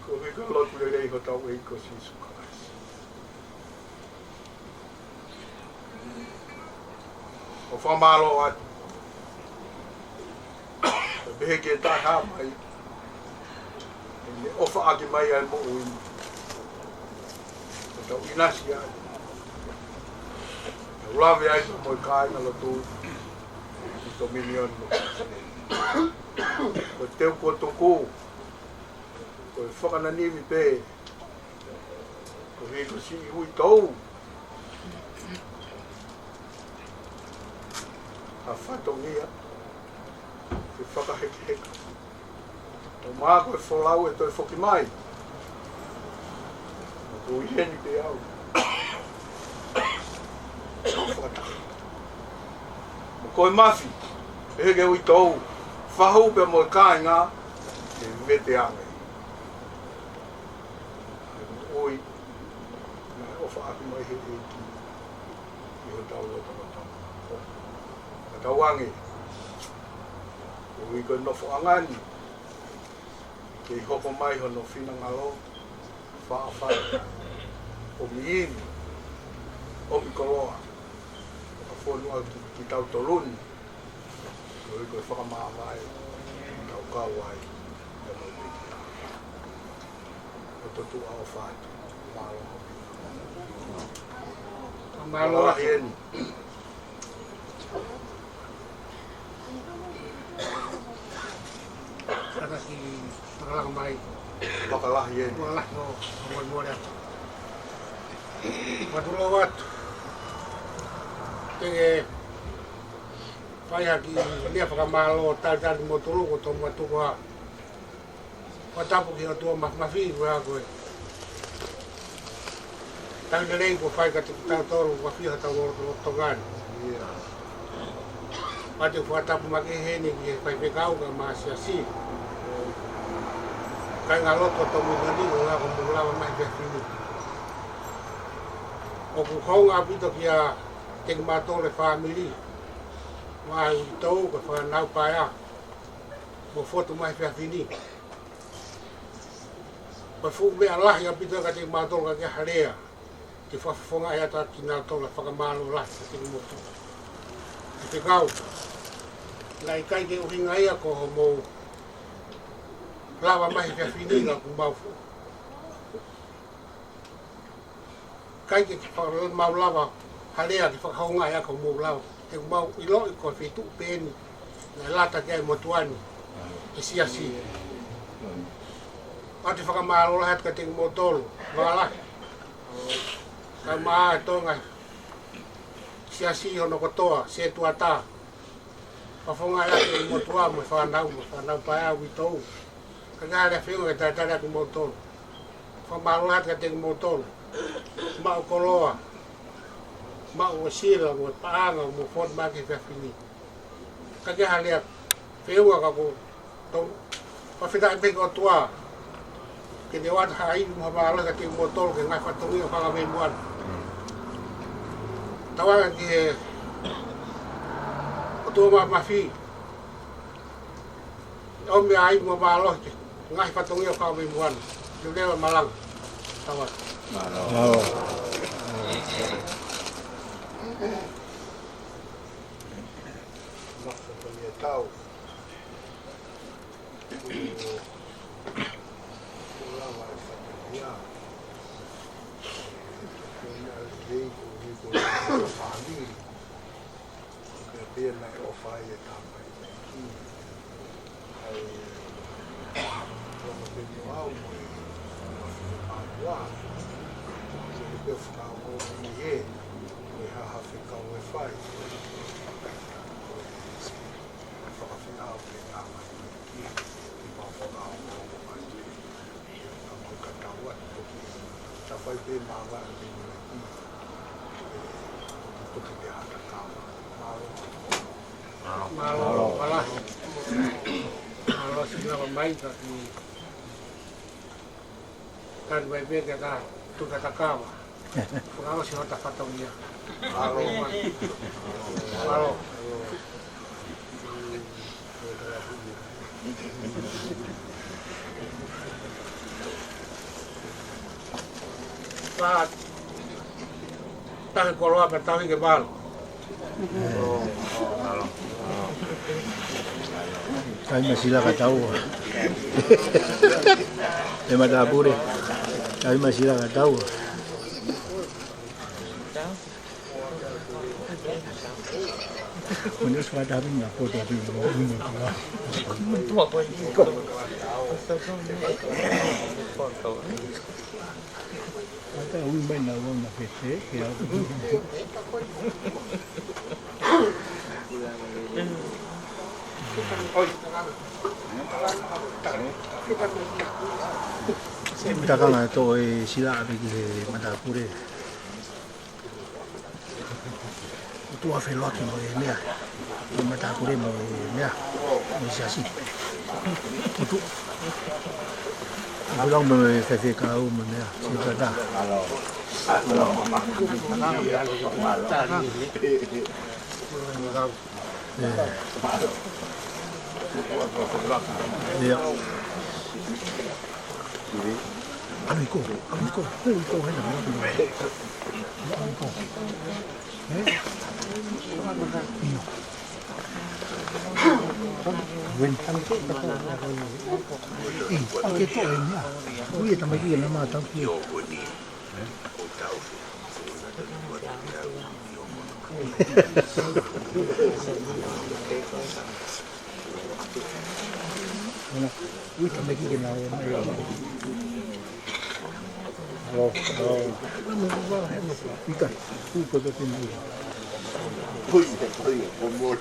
Ko he ka lotu e rei ho tau e ko Jesu Christ. O whamalo atu. E behe ke tai hā mai. E me ofa aki mai ai mo ui. E tau inasi ai. E ulawe ai sa moi kai na lotu. I to milion no. Ko teu ko toko. Ko whakananiwi pē. Ko hei ko si i hui tau. A whatongia. Ke whakaheke heka. Tau maa koe wholau e toi whoki mai. Ma ko i heni te au. Whakataka. Ma koe mawhi. E heke hui tau. Whahau pe moe kāinga. Ke mete ange. Oi, na ofa aki mai he eiki i ho tau lo tau. Ka tau ange. Ui koe nofo angani. Ke i hoko mai ho no whina ngalo. Whaafai. O miini. O mi koloa. Ka whonua ki tau toluni. Ui koe whakamaa mai. Tau kawai. Totu ao fatu malo hien kata si pakalang mai bakalah hien wala no mo dia matulo wat te faya ki dia pakamalo tal mo tulu ko to matu ko Watapu ki atua mafi wa koe. Tang de lei ko fai ka te tau toru wa fi hata wo tongan. Pate watapu ma ke heni ki fai pe kau ka ma sia si. Kai ngaloto to mu ngani nga ko mula ma pe fini. O ku khong apito ki a te ma to le family. Wa to ko fa nau pa ya. Mo foto mai pe fini. Pa fu me Allah ya pita ka te matol ka ke harea te fa fonga ya ta kina to la fa malo la te mo tu te kau lai kai ke uhinga ia ko mo lava mai ke fini na ku mau fu kai ke fa mau lava harea ke fa honga ya ko mo lava te mau ilo ko fitu pen na lata ke mo tuani e sia si Ati whakamaro lahat ka ting motolo, wala. Ka maa tonga, sia si hono kotoa, se tuata. Whafonga ya ke motua mo whanau paia witou. Ka ngāre whiunga ke taitara ku motolo. Whakamaro lahat ka ting motolo. Mau koloa, mau wasira, mo paanga, mo fort maki whiawhini. Ka keha lea whiunga ka ku, whawhita i peko tua. ke de wat hai mo ba la ke motor ke ngai fatongi o ka ben buan tawa ke o to ma fi o me ai mo ba lo ke ngai fatongi o ka ben buan de le malang tawa Tau. Malo pala. Malo sila pemain tapi kan baik-baik kata tu kata kawa. Pengawas si hotak patong dia. Malo. Saat tahu kalau apa tahu ke bal. Kami masih lah tak tahu. Memang dah boleh. Kami masih lah tak tahu. Punya suara kami nak foto tu. Ada orang main lawan nak fete. Kita kan ada tu sila bagi mata pure. Tu apa felak ni boleh ni mata pure boleh ni ni siasi. Tu Belum boleh kau mana siapa dah. Ya. Amigo, hay nada. Wen tam tu pakai tu ni. Ui tambah lagi nama tahu ki. Ui tambah lagi nama. Oh. Ikan. Kau tu ni. Como más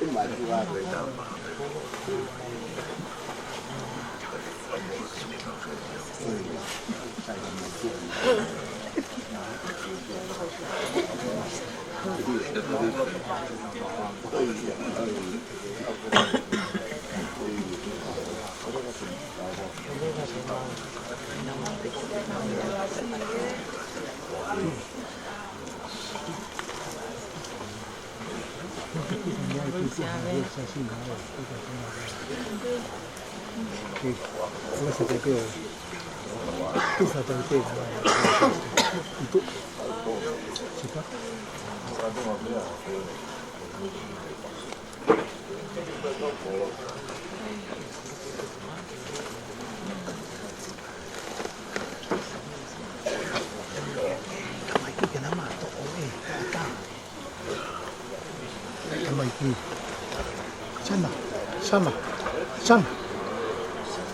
suave.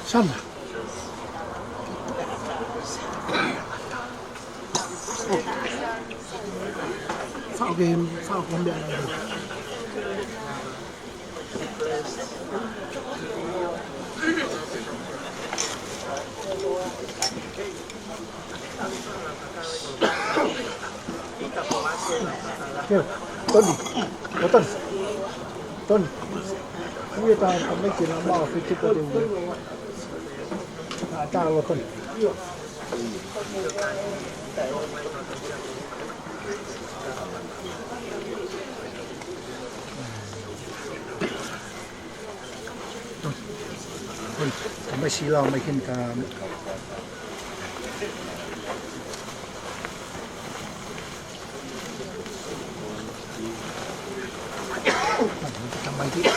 Sama. Fao con điện này. Tony. Người ta không biết chuyện làm bao phi chụp được. Chào con. May silaw, may kinka. Lahir ke tempat dunia.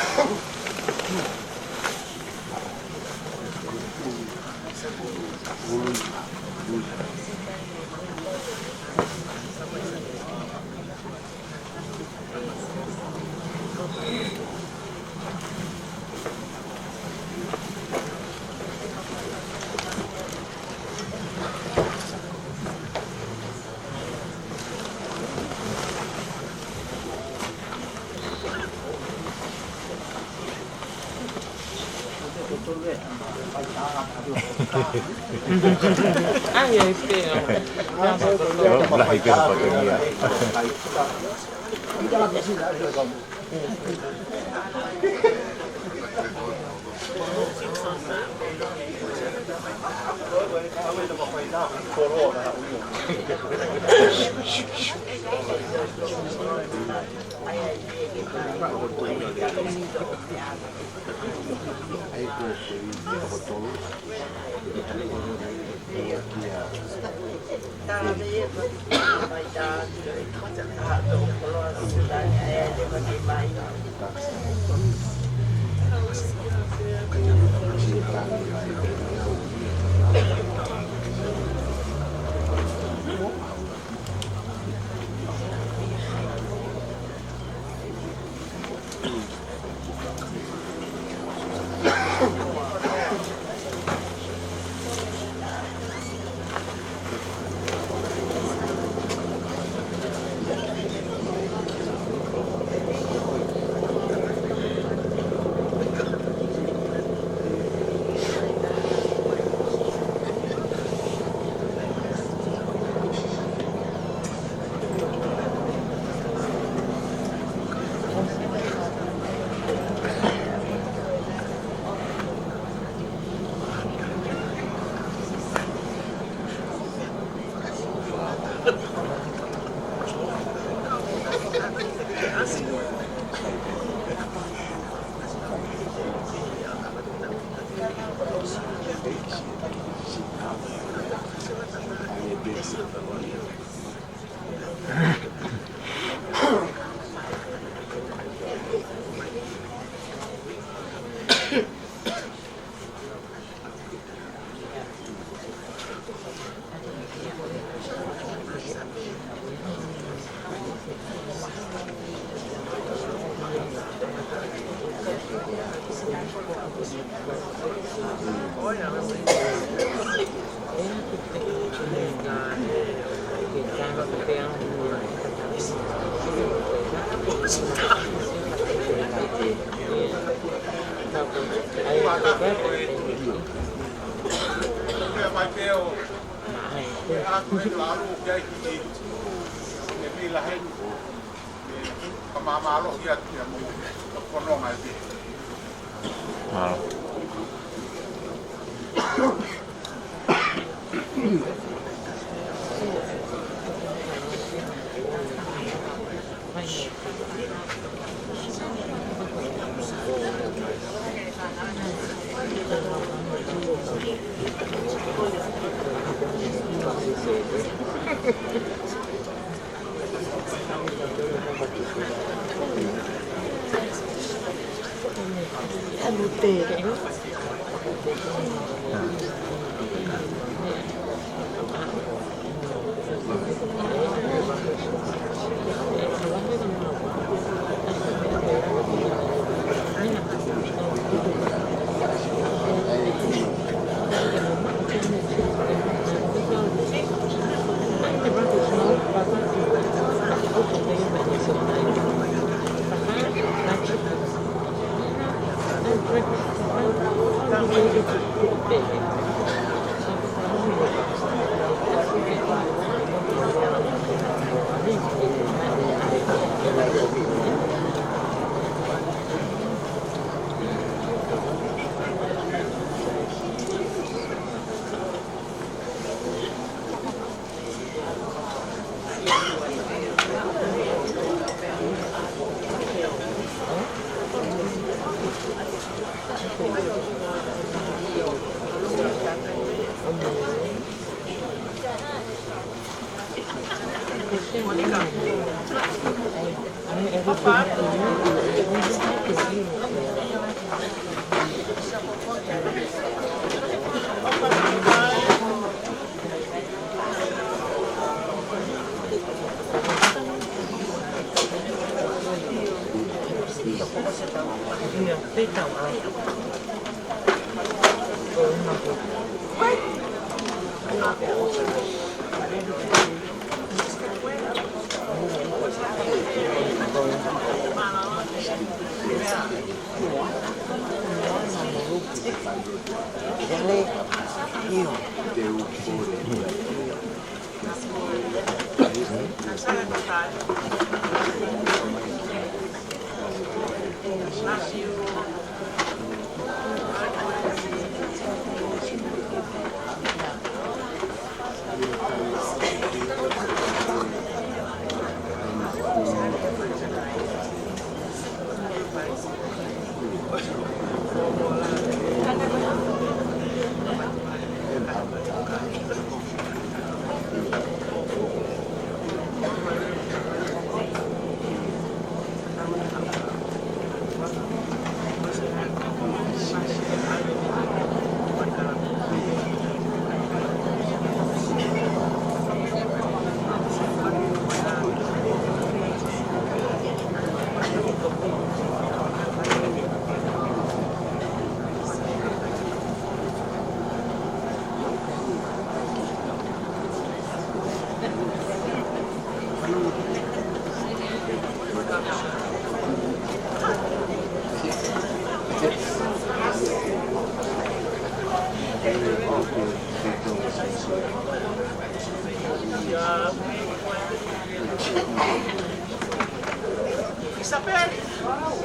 Isabel,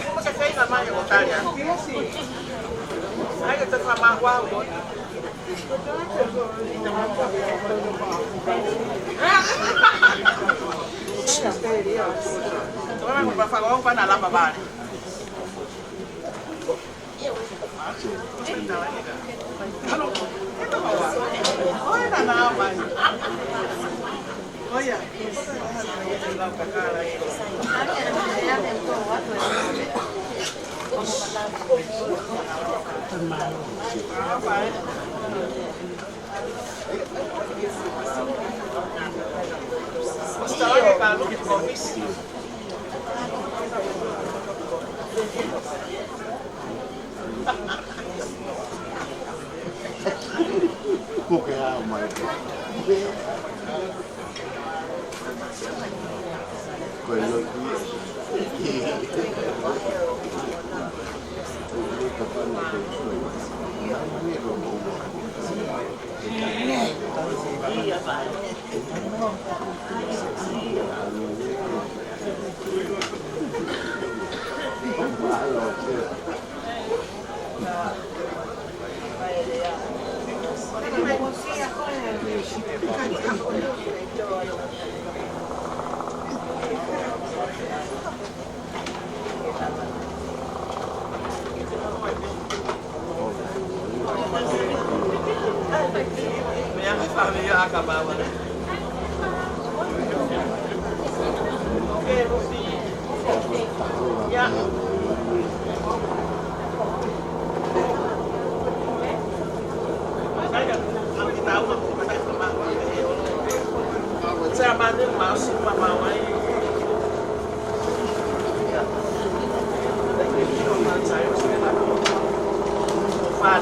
¿cómo se fez la mãe Otália? Ai, eu tô com a mágoa agora. Vamos para falar um para lá babá. Olha não, mãe. Olha. Olha para o que comes. Porque é uma quello Minha família acabava, né? Saya bantu masuk pamawai. Saya Fat.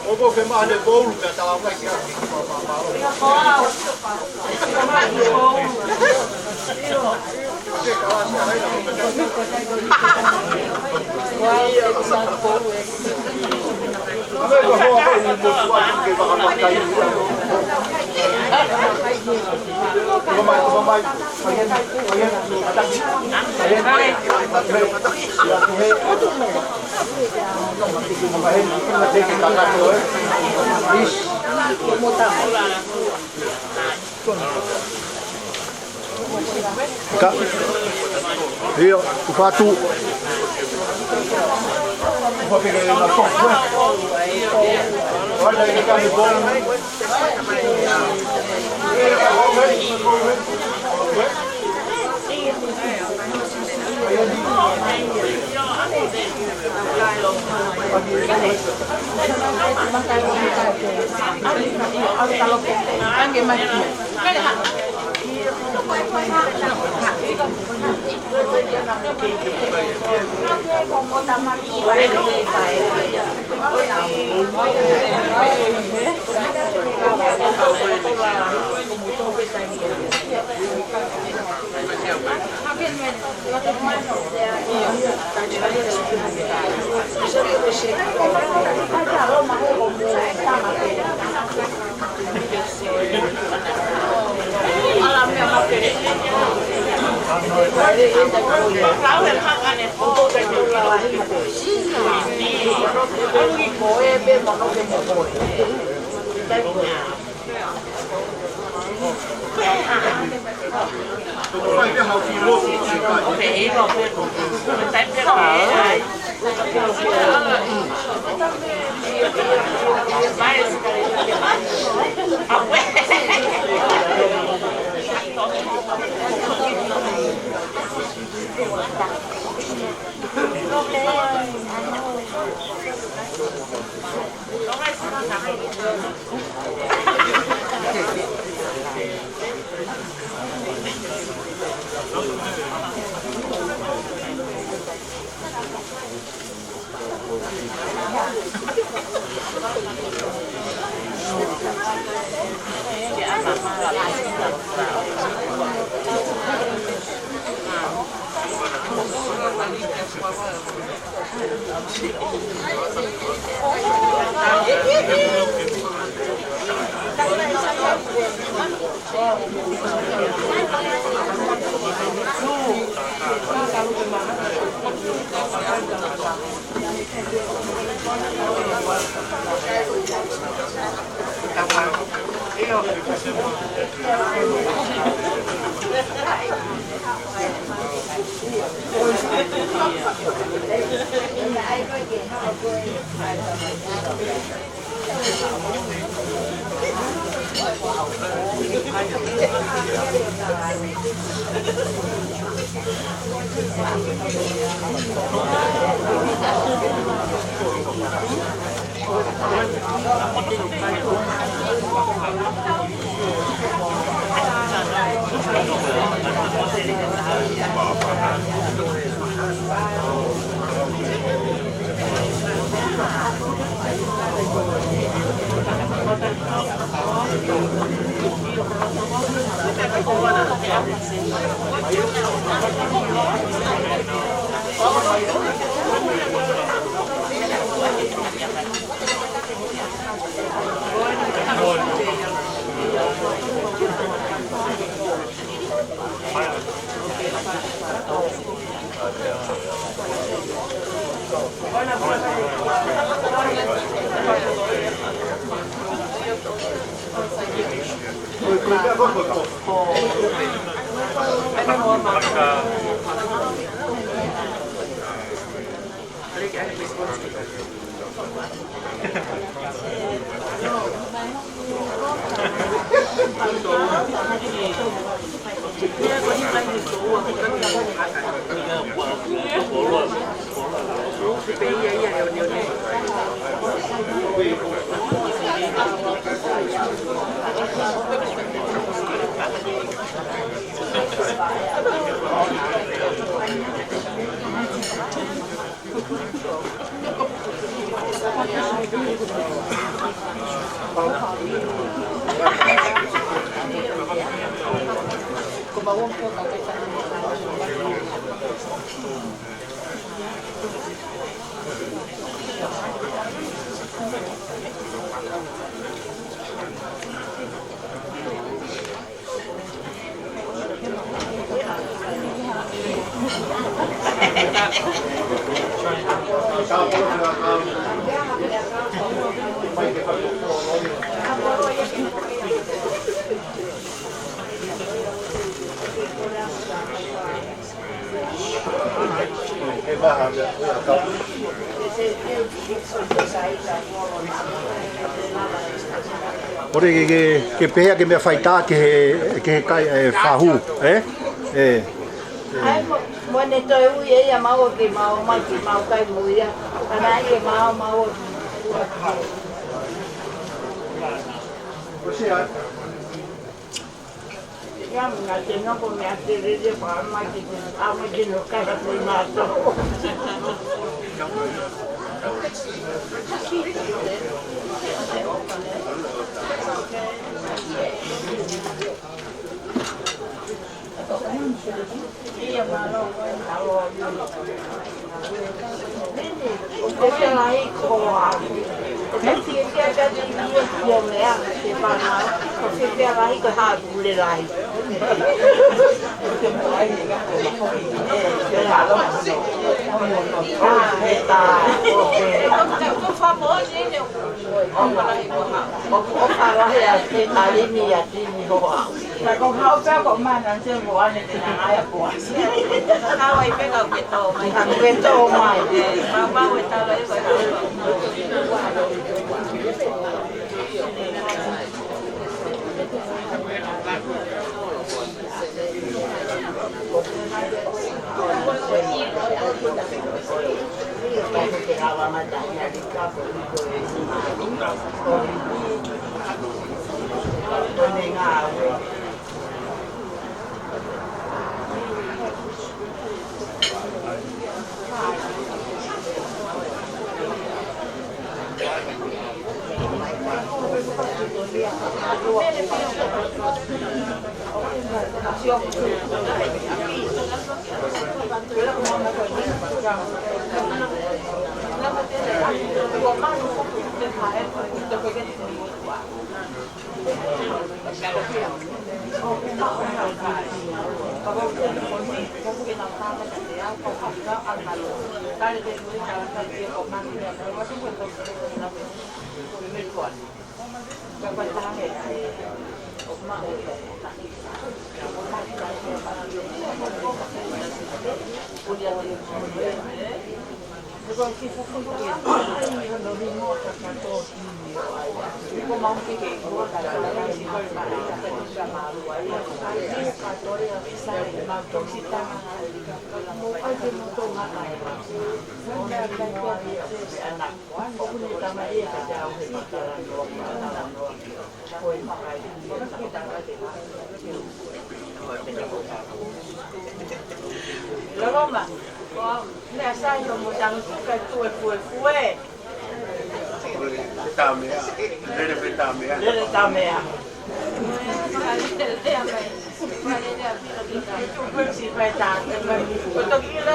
Onko se mahdollinen koulutus, että täällä on kaikki Kak, iyo, upatu. Dia Ore ke pea ke mea whaita ke he kai whahu, Ai mo ne toi ui e ia mau ke mau mai ki mau kai muia. Ana e mau. Ya mga tino ko me atiriri pa mai ki ama dino kai ha pui mato. Iya malo ko talo. Usted lahi ko. Kasi kaya kasi yung lea si pana. Kasi kaya lahi ko ha bule lahi. Eta. Ko famoso ele. O para ya alini ya tini ho. Mà con háo phép của man là chưa có anh thì là ai của háo ấy biết đâu biết đâu mày thằng biết đâu mày bao người ta lấy vậy Lama, nessa eu mudando tudo foi. Betamea, dele betamea. Dele tamea. Si vai dar, eu tô aqui lá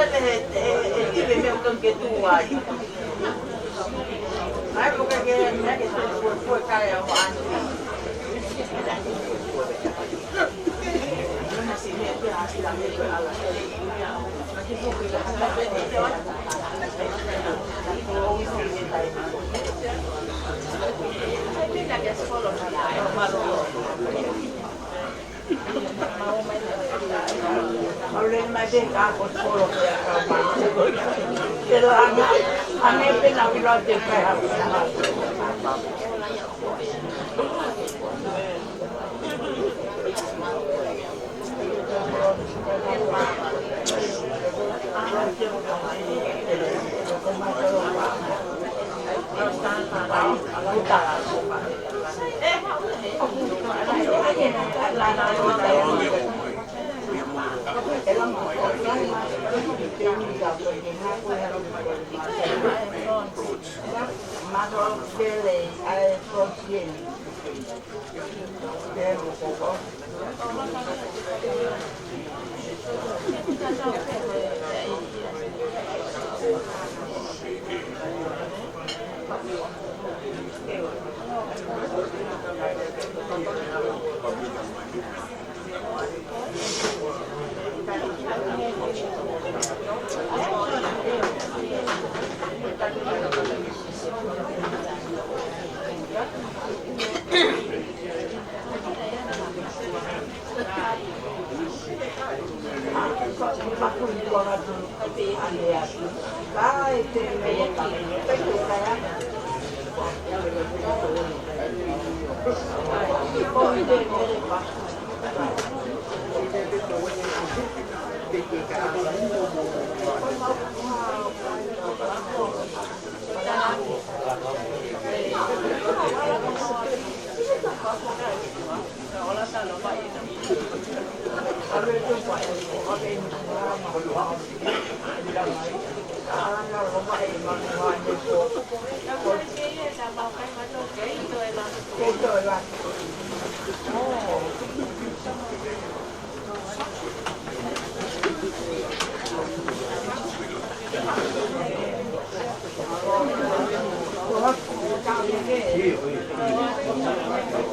tive meu com que tu aí. Aí porque que foi cair o ano. Oleh macam aku follow pero ane pena bila dekai aku sama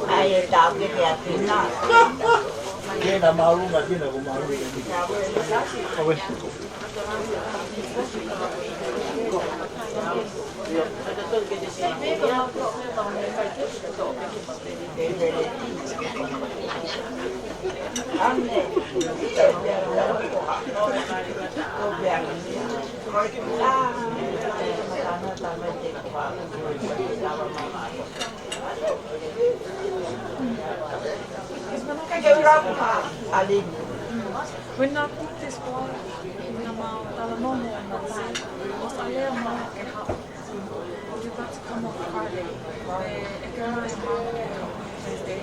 Ai đào cái đẹp thì nó Dia dah malu nggak dia dah malu. Apa? When I put this one in the mouth, I don't know what I learn more how you got to come up Friday. A girl is Thursday.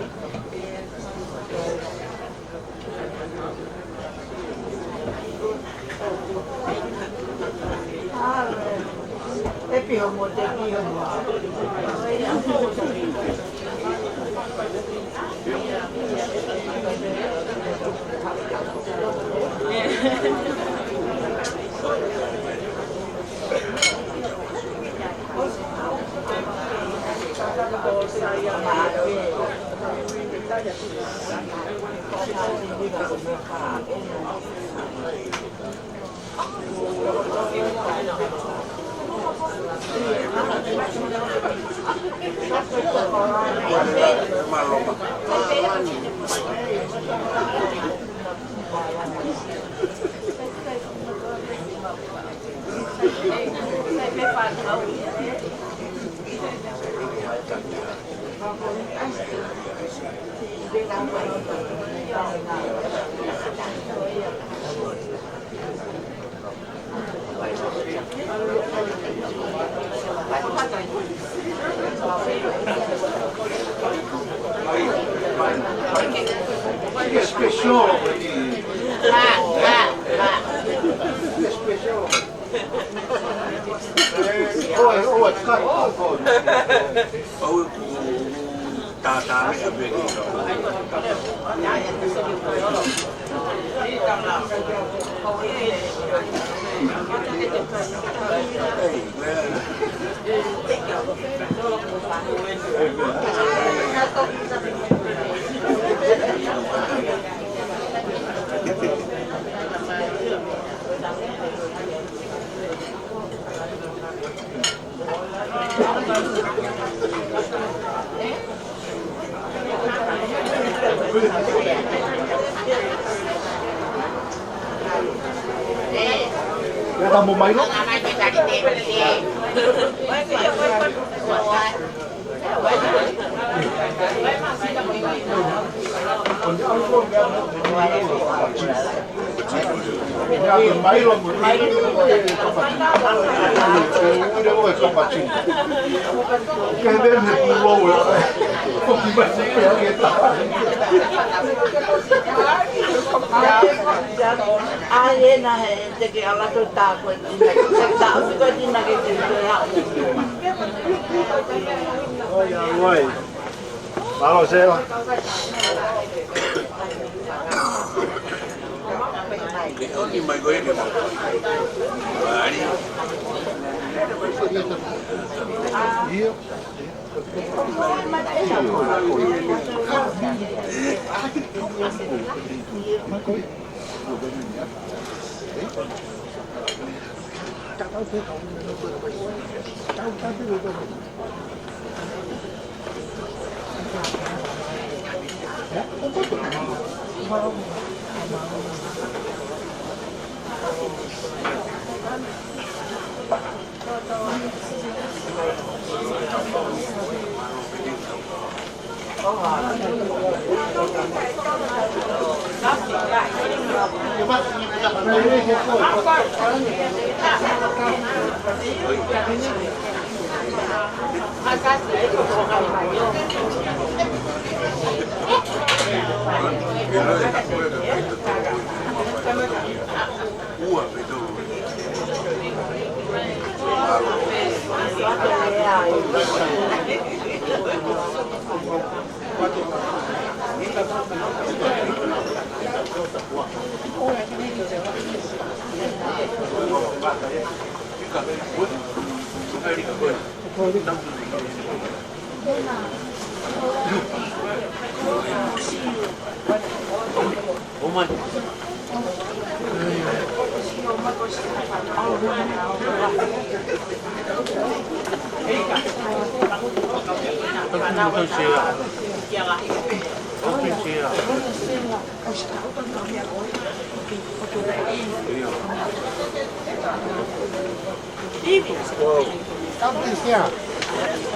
Dia dah mau main lo. Ai na te ke ala to ta ko ta ko dina ke te ya. Oi. Malo se va.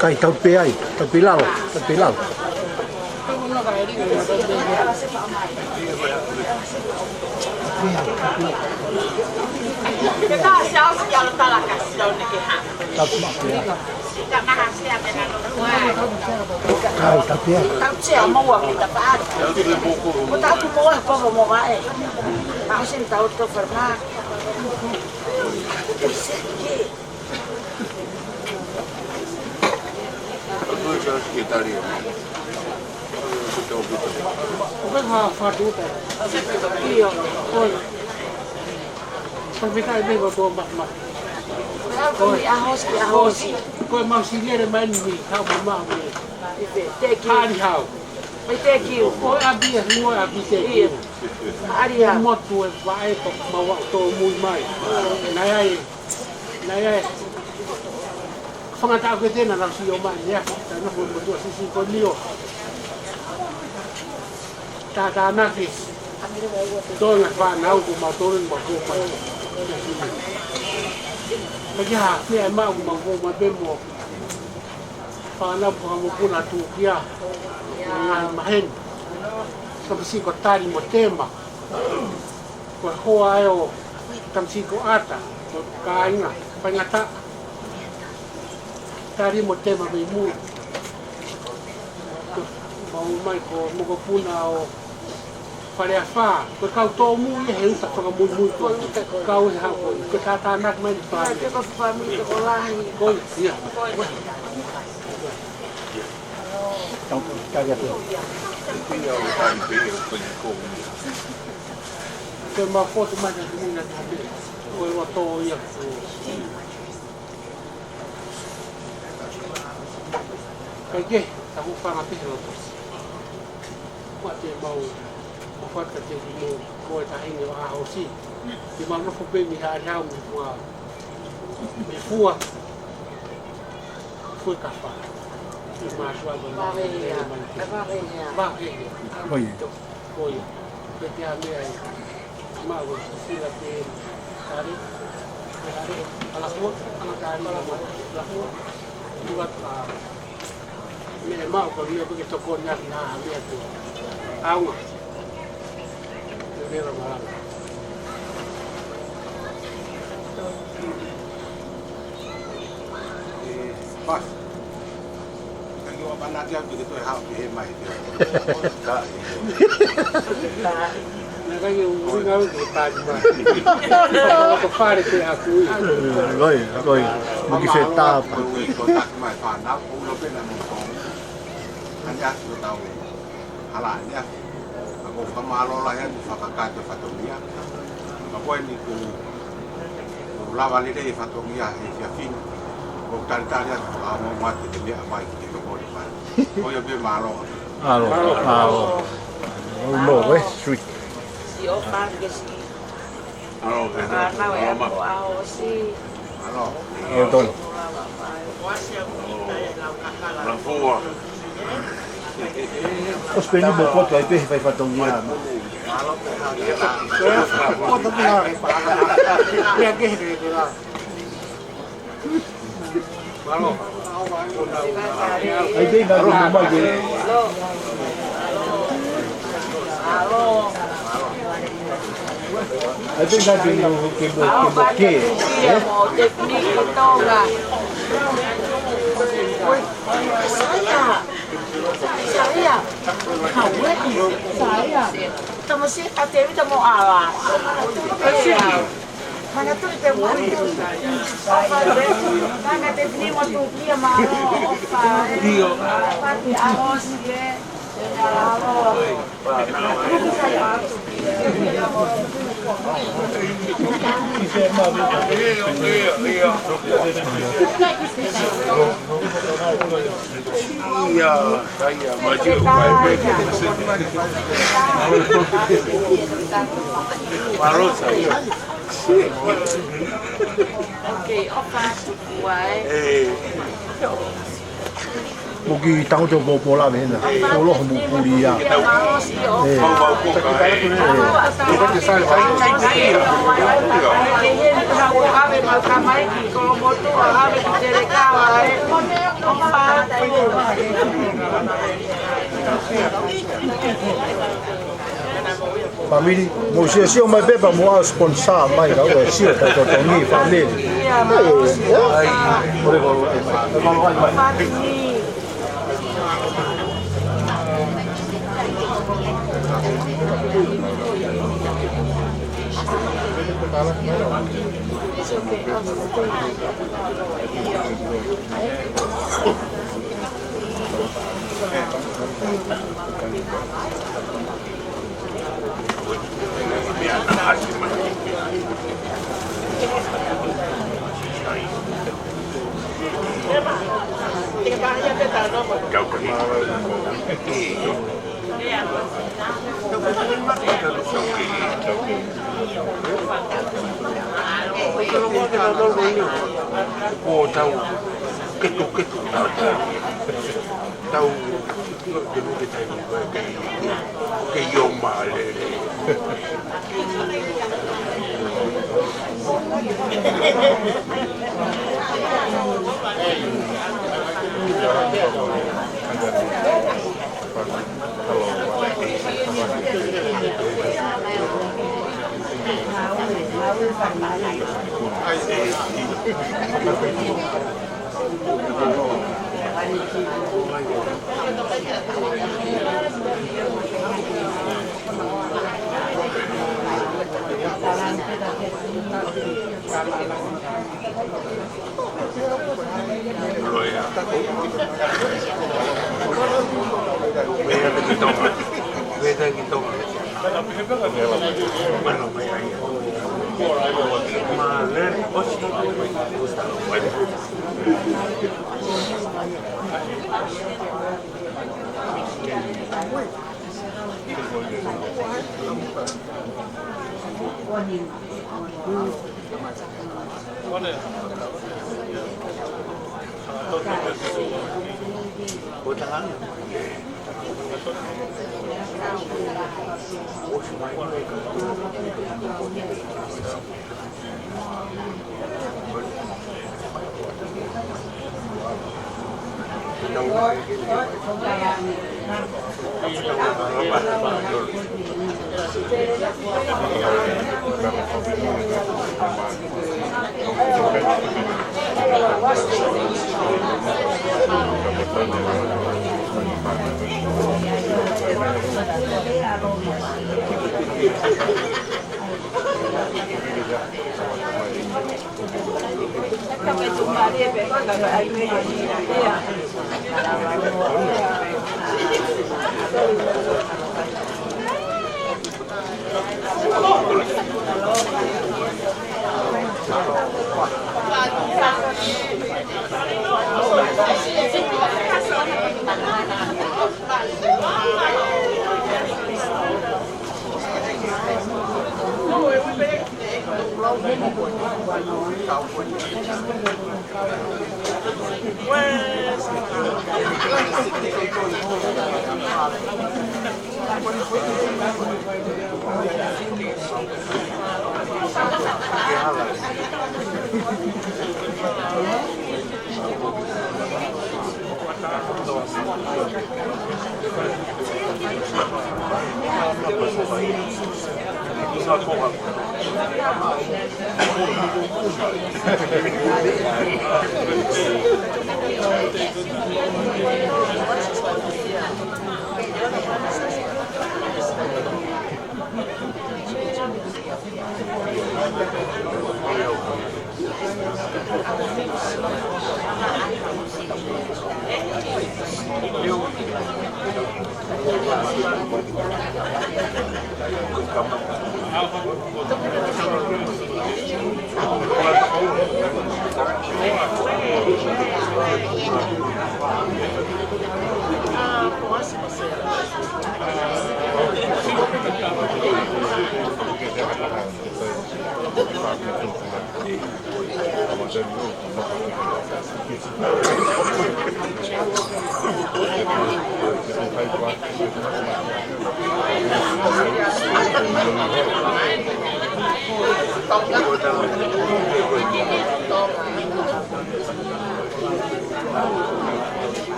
Kai tau pe ai, tau pilao, tau pilao. Kita siapa yang telah kasih tahu ni kita. Tau mak pe. Kita nak siapa yang nak buat. Kai tau pe. Tahu siapa mau buat kita apa? Kita tu mau apa mau buat? Masih tahu tu pernah. Bukan hafal tu tak. Iya, oi. Sampai tak ada bawa mak. Kau ahos. Kau masih dia main ni, kau mama ni. Teki. Hari hau. Teki. Kau abi semua abi teki. Hari hau. Semua tu baik kau bawa tu mui mai. Naya. Fangata aku tena lang siyo man ya. Tano po mo sisi ko niyo. Tata naki. Todo na fa na ko motorin mo ko pa. Kaya ni ay ma mo ko mabemo. Pana po mo puna tu kia. Mahen. Kapsi ko tari mo tema. Ko ho ayo kamsi ko ata. Ko kainga pangata. Tari mo tema may mu. Mau mai ko mo ko puna o pare fa ko kau to mu ye heu ta ko mu ko kau ha ko ta ta nak mai pa Ko family ko lahi. ko ya Tau kaya tu. ke ma foto mai na ni na ta be ko wa to ya kage aku fanga pe lo to wa te mau mo fa ka te mo ko ta hinga a ho si di ma no fo pe mi ha ja mi fua fue capa y más suave Va venir. Oye. oye vete a mí ahí más bueno si la que cari a la rua a la cari la rua buat me mau ko yo porque tocó na mía tu agua de ver malang pas. Kaki wa bana dia begitu ha he mai dia. Naka yung uringaw kita ba. Ako pare ko ako. Rồi, một cái phê ta. Ko tak mai pa na ko lo pe na mo. Hanya tu tau. Hala dia. Ako kamalo la yan fakakate fatomia. Ako ni ku lava li dei fatomia e sia fin. Ko tantaria mo mate de mia mai ki ko ko pa. Ko yo be malo. Alo. Lo với street. Si o parkes. Alo, Karena ya ko ao si. Alo. Ton. Lang fuwa. Os peni bo pot vai pe vai fatong ni. Alo pe ha dia. Ako to pila pa. Kaya ke pila. Alo. Ai dei na ro mai ge. Halo. Ai dei na ge no ke bo ke. Mo teknik ito nga. Saya. Saya. Tamo si ate mi tamo ala. Kasi. Mana tu te mo. Mana te ni mo tu kia ma. Dio. Pati aros ye. Iya, saya maju baik-baik. Baru saya. Okay, opa. Why? Mugi tao cho bo bo la ben na. Bo lo mo puli ya. Family, mo se mai pe pa mo sponsor mai ka o se ta to ni family. Ai, ore ko. It's okay. Cô tao kết thúc tao cái lúc cái thằng cái yom mà lên rồi à về đây cái tông mana mai ai mà lên bớt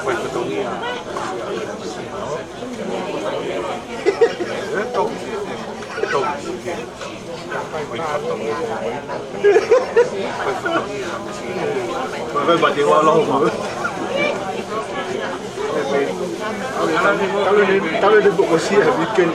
Questo Vai bater o alô, mano. Kalau dia buat kursi, bikin.